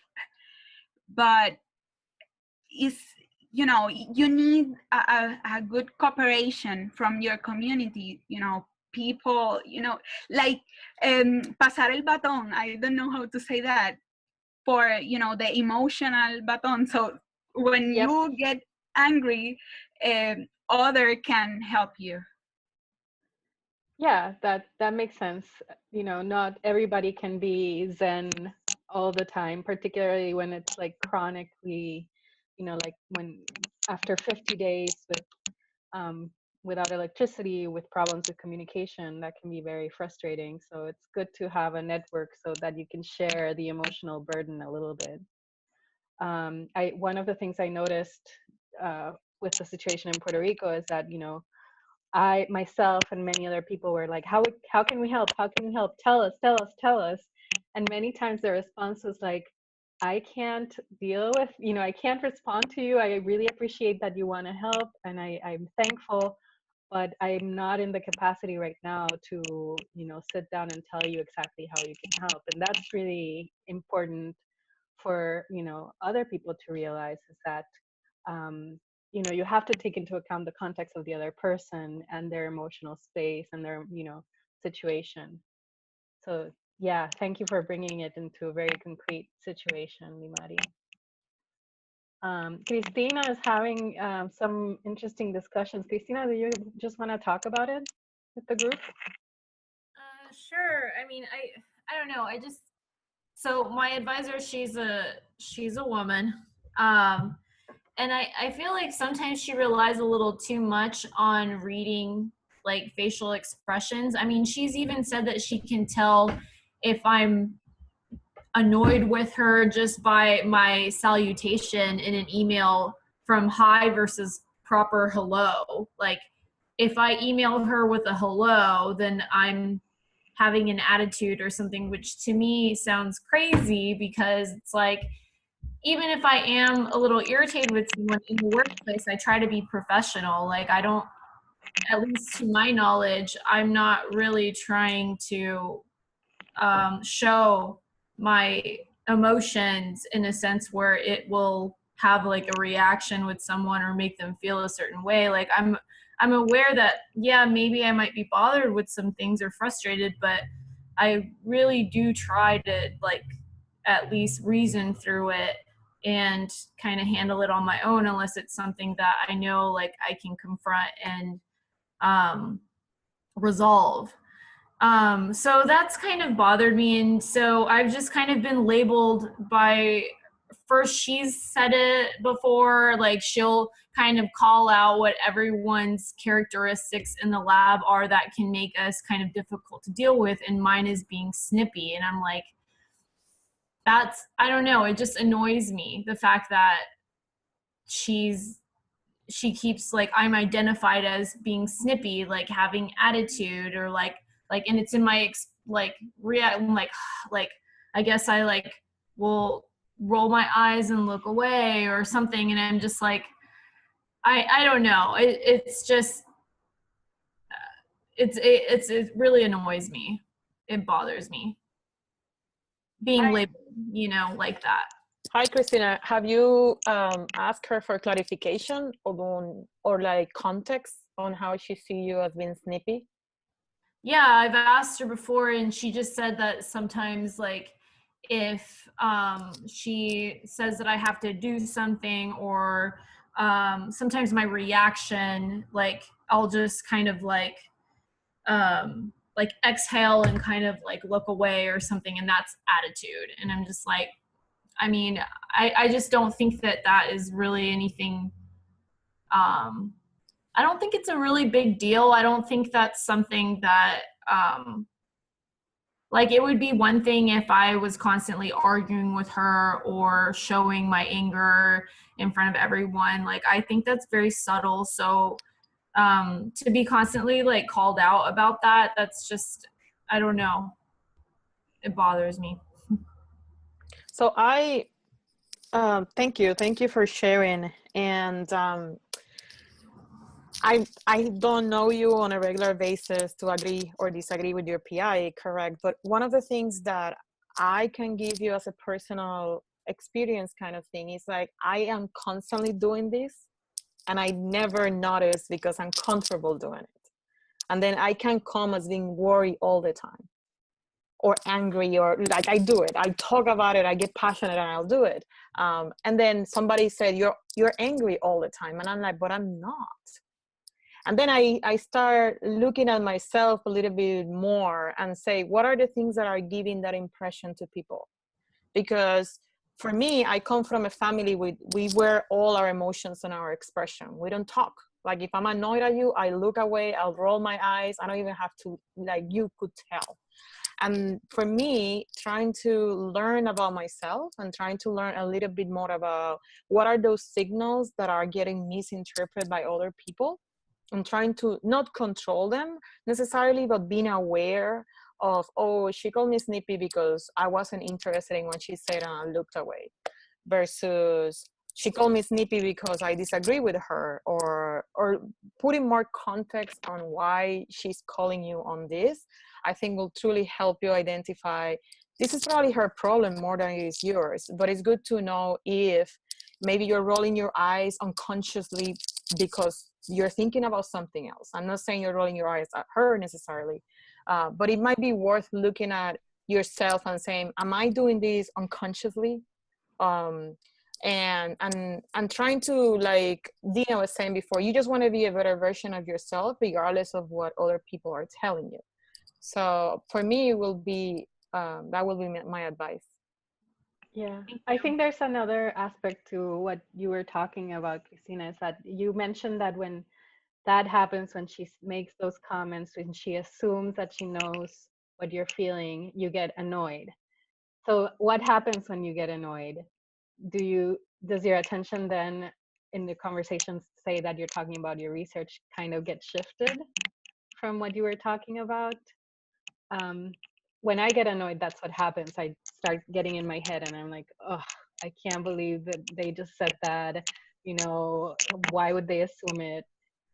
but it's, you know, you need a good cooperation from your community, you know, people, you know, like pasar el baton, I don't know how to say that, for, you know, the emotional baton. So when you get angry, other can help you. Yeah, that makes sense. You know, not everybody can be zen all the time, particularly when it's like chronically, you know, like when after 50 days with without electricity, with problems with communication, that can be very frustrating. So it's good to have a network so that you can share the emotional burden a little bit. One of the things I noticed with the situation in Puerto Rico is that, you know, I myself and many other people were like, how can we help? How can we help? Tell us, tell us, tell us. And many times the response was like, I can't deal with, you know, I can't respond to you. I really appreciate that you want to help, and I'm thankful, but I'm not in the capacity right now to, you know, sit down and tell you exactly how you can help. And that's really important for, you know, other people to realize, is that you know, you have to take into account the context of the other person and their emotional space and their, you know, situation. So yeah, thank you for bringing it into a very concrete situation, Limari. Cristina is having some interesting discussions. Cristina, do you just want to talk about it with the group? Sure. I mean, I don't know. So my advisor, she's a woman. And I feel like sometimes she relies a little too much on reading like facial expressions. I mean, she's even said that she can tell if I'm annoyed with her just by my salutation in an email, from hi versus proper hello. Like if I email her with a hello, then I'm having an attitude or something, which to me sounds crazy, because it's like, even if I am a little irritated with someone in the workplace, I try to be professional. Like I don't, at least to my knowledge, I'm not really trying to show my emotions in a sense where it will have like a reaction with someone or make them feel a certain way. Like I'm aware that, yeah, maybe I might be bothered with some things or frustrated, but I really do try to like at least reason through it and kind of handle it on my own, unless it's something that I know like I can confront and resolve. So that's kind of bothered me. And so I've just kind of been labeled by, first she's said it before, like she'll kind of call out what everyone's characteristics in the lab are that can make us kind of difficult to deal with. And mine is being snippy. And I'm like, that's, I don't know, it just annoys me, the fact that she keeps like, I'm identified as being snippy, like having attitude, or like, and it's in my like I guess I like will roll my eyes and look away or something, and I'm just like, I don't know, it's just it really annoys me, it bothers me being labeled, you know, like that. Hi, Christina. Have you asked her for clarification or like context on how she see you as being snippy? Yeah, I've asked her before, and she just said that sometimes, like, if she says that I have to do something, or sometimes my reaction, like, I'll just kind of like exhale and kind of like look away or something, and that's attitude. And I'm just like, I mean, I just don't think that that is really anything. I don't think it's a really big deal. I don't think that's something that, like, it would be one thing if I was constantly arguing with her or showing my anger in front of everyone. Like, I think that's very subtle. So to be constantly like called out about that, that's just, I don't know. It bothers me. So thank you for sharing. And I don't know you on a regular basis to agree or disagree with your PI, correct? But one of the things that I can give you as a personal experience kind of thing is like, I am constantly doing this and I never notice because I'm comfortable doing it. And then I can come as being worried all the time, or angry, or like I do it, I talk about it, I get passionate and I'll do it. And then somebody said, you're angry all the time. And I'm like, but I'm not. And then I start looking at myself a little bit more and say, what are the things that are giving that impression to people? Because for me, I come from a family we wear all our emotions and our expression. We don't talk. Like, if I'm annoyed at you, I look away, I'll roll my eyes. I don't even have to, like, you could tell. And for me, trying to learn about myself and trying to learn a little bit more about what are those signals that are getting misinterpreted by other people, and trying to not control them necessarily, but being aware of, oh, she called me snippy because I wasn't interested in what she said and I looked away, versus she called me snippy because I disagree with her, or putting more context on why she's calling you on this, I think will truly help you identify this is probably her problem more than it is yours. But it's good to know if maybe you're rolling your eyes unconsciously because you're thinking about something else. I'm not saying you're rolling your eyes at her necessarily, but it might be worth looking at yourself and saying, am I doing this unconsciously? And trying to, like Dena was saying before, you just want to be a better version of yourself regardless of what other people are telling you. So for me, it will be that will be my advice. Yeah, I think there's another aspect to what you were talking about, Christina, is that you mentioned that when that happens, when she makes those comments, when she assumes that she knows what you're feeling, you get annoyed. So what happens when you get annoyed? Does your attention then in the conversations say that you're talking about your research kind of get shifted from what you were talking about? When I get annoyed, that's what happens. I start getting in my head and I'm like, oh, I can't believe that they just said that, you know, why would they assume it?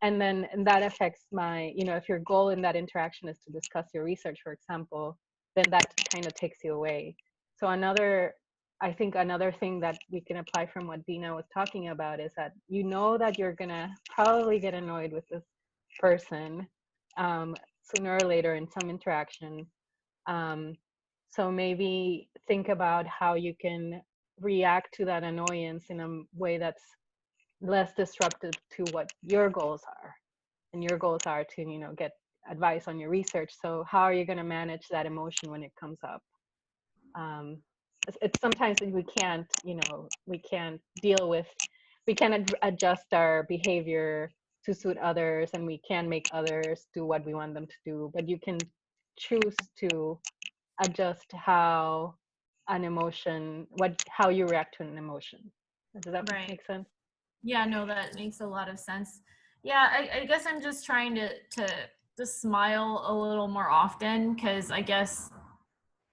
And then that affects my, you know, if your goal in that interaction is to discuss your research, for example, then that kind of takes you away. So I think another thing that we can apply from what Dena was talking about is that you know that you're gonna probably get annoyed with this person sooner or later in some interaction. So maybe think about how you can react to that annoyance in a way that's less disruptive to what your goals are. And your goals are to, you know, get advice on your research. So how are you going to manage that emotion when it comes up? It's sometimes we can't, you know, we can't adjust our behavior to suit others, and we can make others do what we want them to do, but you can choose to adjust how an emotion, how you react to an emotion. Does that Right. make sense? Yeah, no, that makes a lot of sense. Yeah, I guess I'm just trying to smile a little more often, because I guess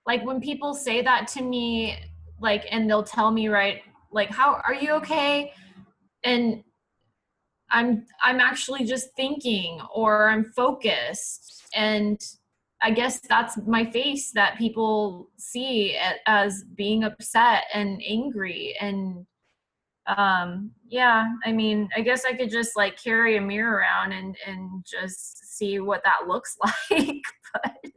like when people say that to me, like, and they'll tell me, right, like, how are you okay? And I'm actually just thinking, or I'm focused, and I guess that's my face that people see as being upset and angry. And yeah, I mean, I guess I could just like carry a mirror around and just see what that looks like, but it's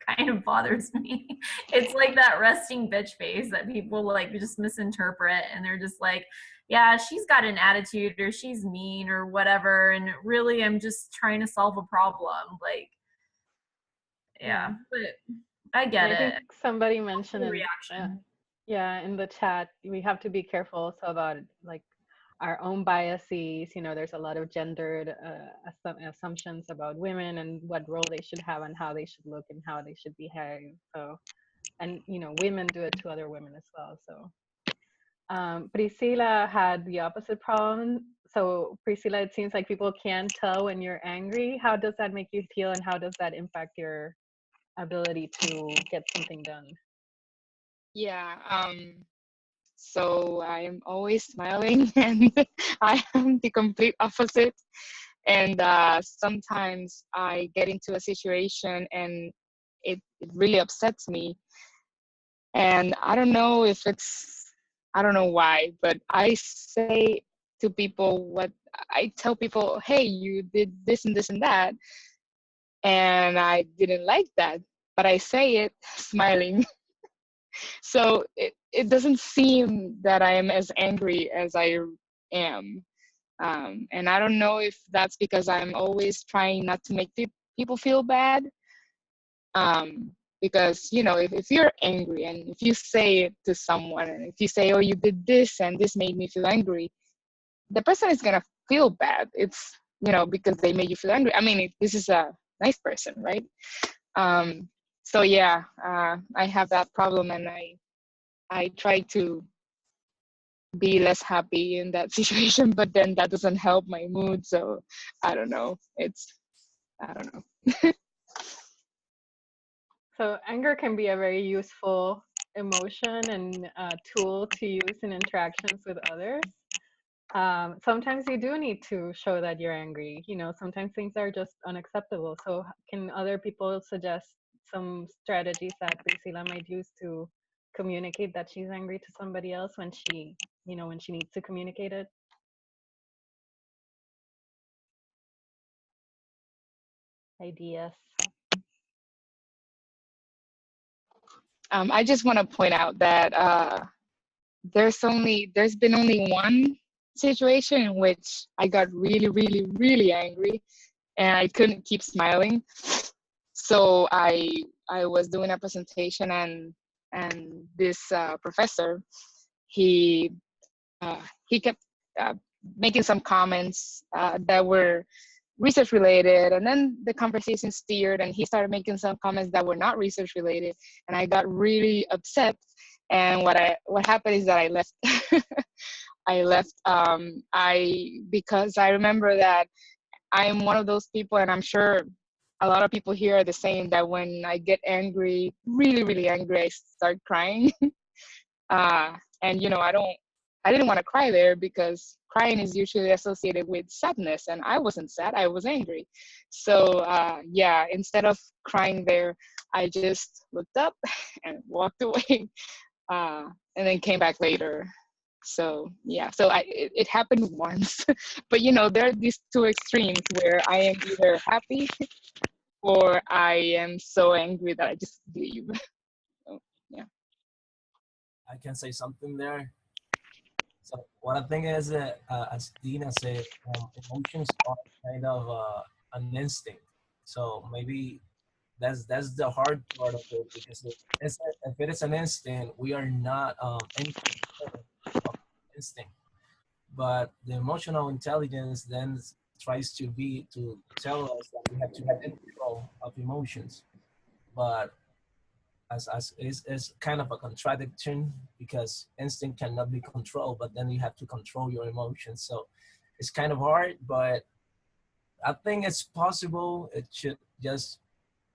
kind of bothers me. It's like that resting bitch face that people like just misinterpret, and they're just like, yeah, she's got an attitude, or she's mean, or whatever, and really I'm just trying to solve a problem. Like, yeah, but I get And I think it. somebody mentioned Reaction. yeah, in the chat, we have to be careful also about like our own biases. You know, there's a lot of gendered assumptions about women and what role they should have and how they should look and how they should behave. So, and you know, women do it to other women as well. So, Priscilla had the opposite problem. So, Priscilla, it seems like people can't tell when you're angry. How does that make you feel, and how does that impact your ability to get something done? Yeah, so I'm always smiling, and I am the complete opposite. And sometimes I get into a situation and it really upsets me. And I don't know if I don't know why, but I say to people I tell people, hey, you did this and this and that. And I didn't like that, but I say it smiling. So it doesn't seem that I am as angry as I am. And I don't know if that's because I'm always trying not to make people feel bad. Because, you know, if you're angry and if you say it to someone, and if you say, oh, you did this and this made me feel angry, the person is going to feel bad. It's, you know, because they made you feel angry. I mean, this is a nice person, right? So yeah, I have that problem, and I try to be less happy in that situation, but then that doesn't help my mood. So I don't know. I don't know. So anger can be a very useful emotion and tool to use in interactions with others. Sometimes you do need to show that you're angry. You know, sometimes things are just unacceptable. So can other people suggest some strategies that Priscilla might use to communicate that she's angry to somebody else when she, you know, when she needs to communicate it? Ideas. I just want to point out that there's been only one situation in which I got really, really, really angry, and I couldn't keep smiling. So I was doing a presentation, and this professor, he kept making some comments that were research related, and then the conversation steered and he started making some comments that were not research related, and I got really upset. And what happened is that I left. I left because I remember that I'm one of those people, and I'm sure a lot of people here are the same, that when I get angry, really, really angry, I start crying. And you know, I didn't want to cry there because crying is usually associated with sadness, and I wasn't sad, I was angry. So yeah, instead of crying there, I just looked up and walked away, and then came back later. So yeah, so it happened once. But you know, there are these two extremes where I am either happy or I am so angry that I just leave. So yeah. I can say something there. So what I think is that, as Dena said, emotions are kind of an instinct. So maybe that's the hard part of it, because if it is an instinct, we are not in control of instinct. But the emotional intelligence then tries to tell us that we have to get in control of emotions. But as is kind of a contradiction, because instinct cannot be controlled, but then you have to control your emotions. So it's kind of hard, but I think it's possible. It should just,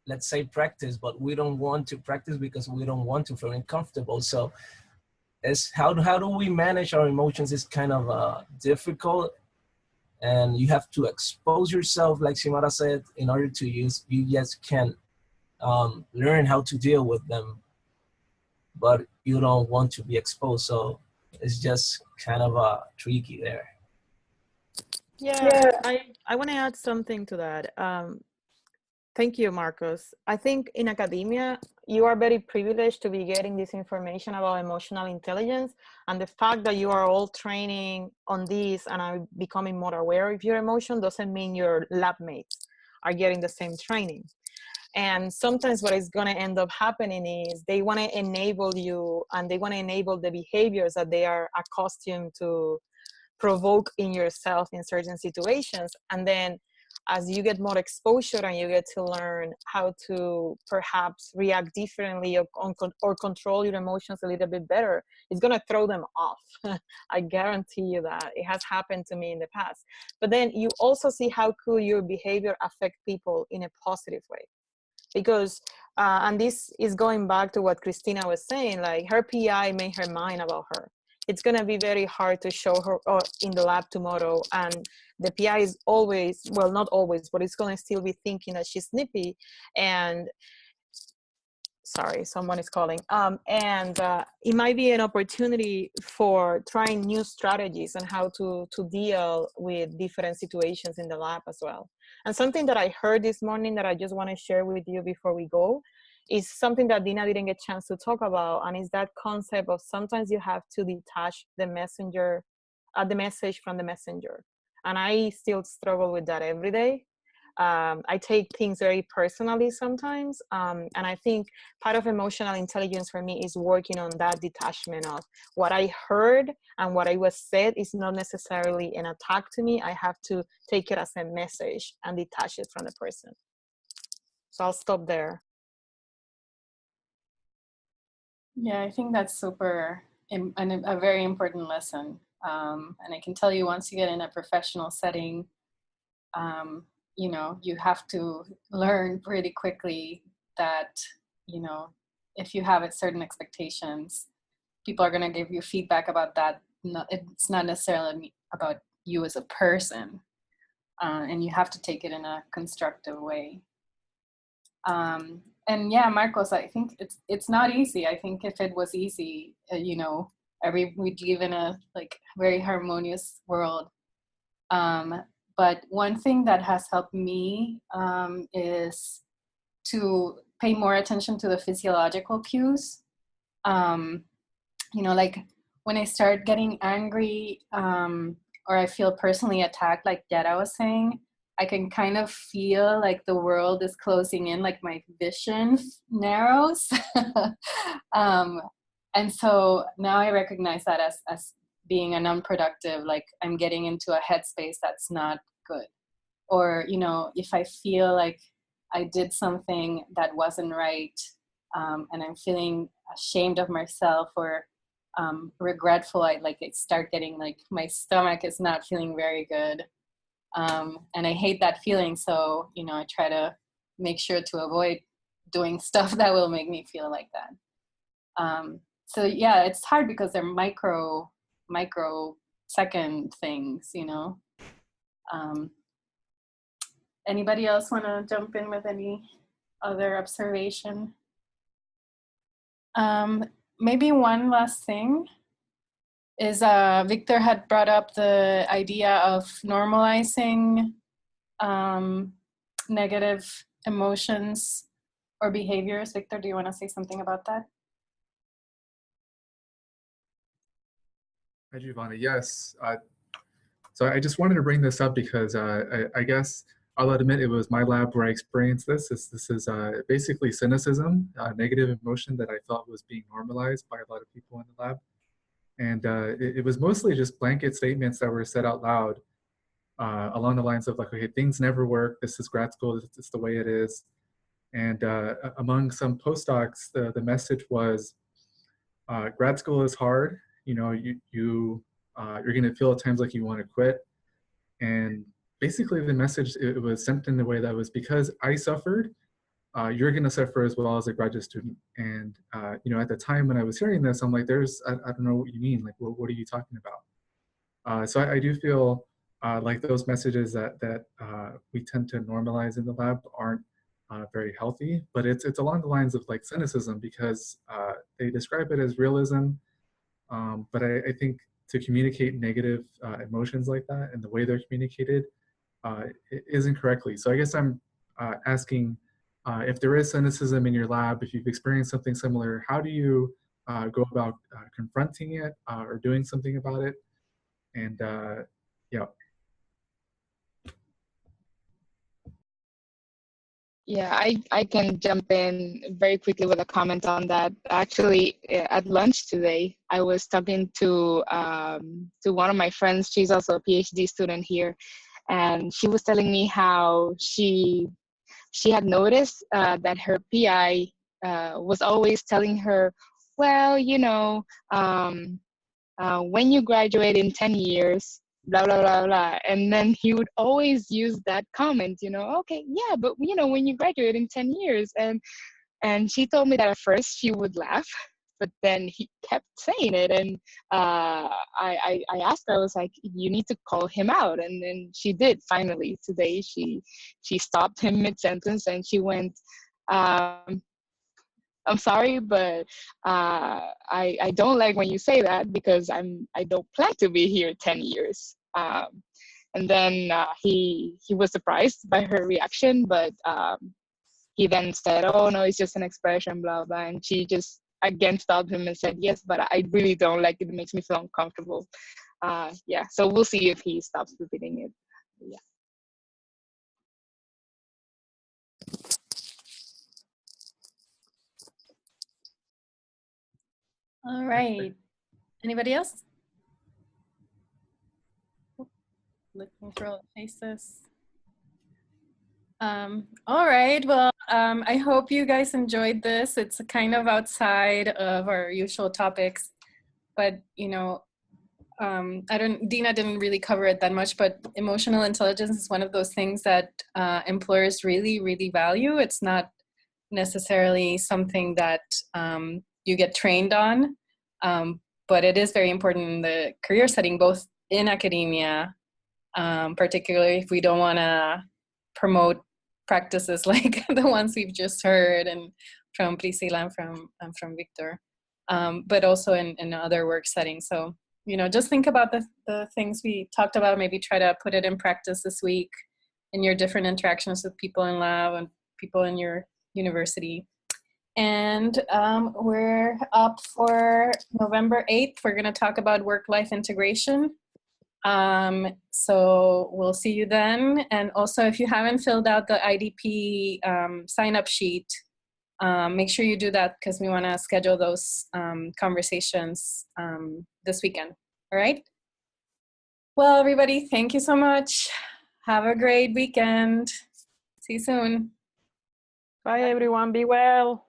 let's say, practice, but we don't want to practice because we don't want to feel uncomfortable. So it's how do we manage our emotions is kind of difficult, and you have to expose yourself, like Simara said, in order to use, you just can learn how to deal with them, but you don't want to be exposed. So it's just kind of tricky there. Yeah, I want to add something to that. Thank you, Marcos. I think in academia, you are very privileged to be getting this information about emotional intelligence, and the fact that you are all training on this and are becoming more aware of your emotion doesn't mean your lab mates are getting the same training. And sometimes what is going to end up happening is they want to enable you, and they want to enable the behaviors that they are accustomed to provoke in yourself in certain situations. And then as you get more exposure and you get to learn how to perhaps react differently or control your emotions a little bit better, it's going to throw them off. I guarantee you that. It has happened to me in the past. But then you also see how could your behavior affect people in a positive way. Because and this is going back to what Christina was saying, like her PI made her mind about her. It's going to be very hard to show her in the lab tomorrow, and the PI is always, well, not always, but it's going to still be thinking that she's snippy. And sorry, someone is calling. It might be an opportunity for trying new strategies on how to deal with different situations in the lab as well. And something that I heard this morning that I just want to share with you before we go is something that Dina didn't get a chance to talk about, and is that concept of sometimes you have to detach the messenger, the message from the messenger. And I still struggle with that every day. I take things very personally sometimes, and I think part of emotional intelligence for me is working on that detachment of what I heard and what I was said is not necessarily an attack to me. I have to take it as a message and detach it from the person. So I'll stop there. Yeah, I think that's super and a very important lesson. And I can tell you, once you get in a professional setting, you know, you have to learn pretty quickly that, you know, if you have certain expectations, people are going to give you feedback about that. It's not necessarily about you as a person, and you have to take it in a constructive way. And yeah, Marcos, I think it's not easy. I think if it was easy, you know, we'd live in a like very harmonious world. But one thing that has helped me is to pay more attention to the physiological cues. You know, like when I start getting angry or I feel personally attacked, like Yara was saying, I can kind of feel like the world is closing in, like my vision narrows. And so now I recognize that as being an unproductive, like I'm getting into a headspace that's not good. Or, you know, if I feel like I did something that wasn't right, and I'm feeling ashamed of myself or regretful, I start getting like my stomach is not feeling very good. And I hate that feeling. So, you know, I try to make sure to avoid doing stuff that will make me feel like that. So yeah, it's hard because they're microsecond things, you know. Anybody else want to jump in with any other observation? Maybe one last thing is Victor had brought up the idea of normalizing negative emotions or behaviors. Victor, do you want to say something about that? Hi, Giovanna. Yes. So I just wanted to bring this up because I guess I'll admit it was my lab where I experienced this. This is basically cynicism, negative emotion that I felt was being normalized by a lot of people in the lab. And it was mostly just blanket statements that were said out loud along the lines of like, okay, things never work. This is grad school. It's the way it is. And among some postdocs, the message was, grad school is hard. You know, you're going to feel at times like you want to quit. And basically the message, it was sent in a way that was, because I suffered, you're going to suffer as well as a graduate student. And, you know, at the time when I was hearing this, I'm like, I don't know what you mean. Like, what are you talking about? So I do feel like those messages that we tend to normalize in the lab aren't very healthy, but it's along the lines of like cynicism, because they describe it as realism. But I think to communicate negative emotions like that and the way they're communicated isn't correctly. So I guess I'm asking, if there is cynicism in your lab, if you've experienced something similar, how do you go about confronting it or doing something about it? And yeah. Yeah, I can jump in very quickly with a comment on that. Actually, at lunch today, I was talking to one of my friends. She's also a PhD student here, and she was telling me how she had noticed that her PI was always telling her, well, you know, when you graduate in 10 years, blah, blah, blah, blah. And then he would always use that comment, you know, okay, yeah, but, you know, when you graduate in 10 years. And she told me that at first she would laugh, but then he kept saying it. And I asked her, I was like, you need to call him out. And then she did, finally. Today, she stopped him mid-sentence and she went, I'm sorry, but I don't like when you say that, because I don't plan to be here 10 years. And then he was surprised by her reaction, but he then said, oh no, it's just an expression, blah, blah. And she just again stopped him and said, yes, but I really don't like it. It makes me feel uncomfortable. Yeah, so we'll see if he stops repeating it. Yeah. All right. Anybody else? Looking for all the faces. All right. Well, I hope you guys enjoyed this. It's kind of outside of our usual topics, but you know, Dena didn't really cover it that much, but emotional intelligence is one of those things that employers really, really value. It's not necessarily something that you get trained on, but it is very important in the career setting, both in academia, particularly if we don't want to promote practices like the ones we've just heard and from Priscilla and from Victor, but also in other work settings. So, you know, just think about the things we talked about, maybe try to put it in practice this week in your different interactions with people in lab and people in your university. And we're up for November 8th. We're going to talk about work-life integration. So we'll see you then. And also, if you haven't filled out the IDP sign-up sheet, make sure you do that, because we want to schedule those conversations this weekend. All right? Well, everybody, thank you so much. Have a great weekend. See you soon. Bye, everyone. Be well.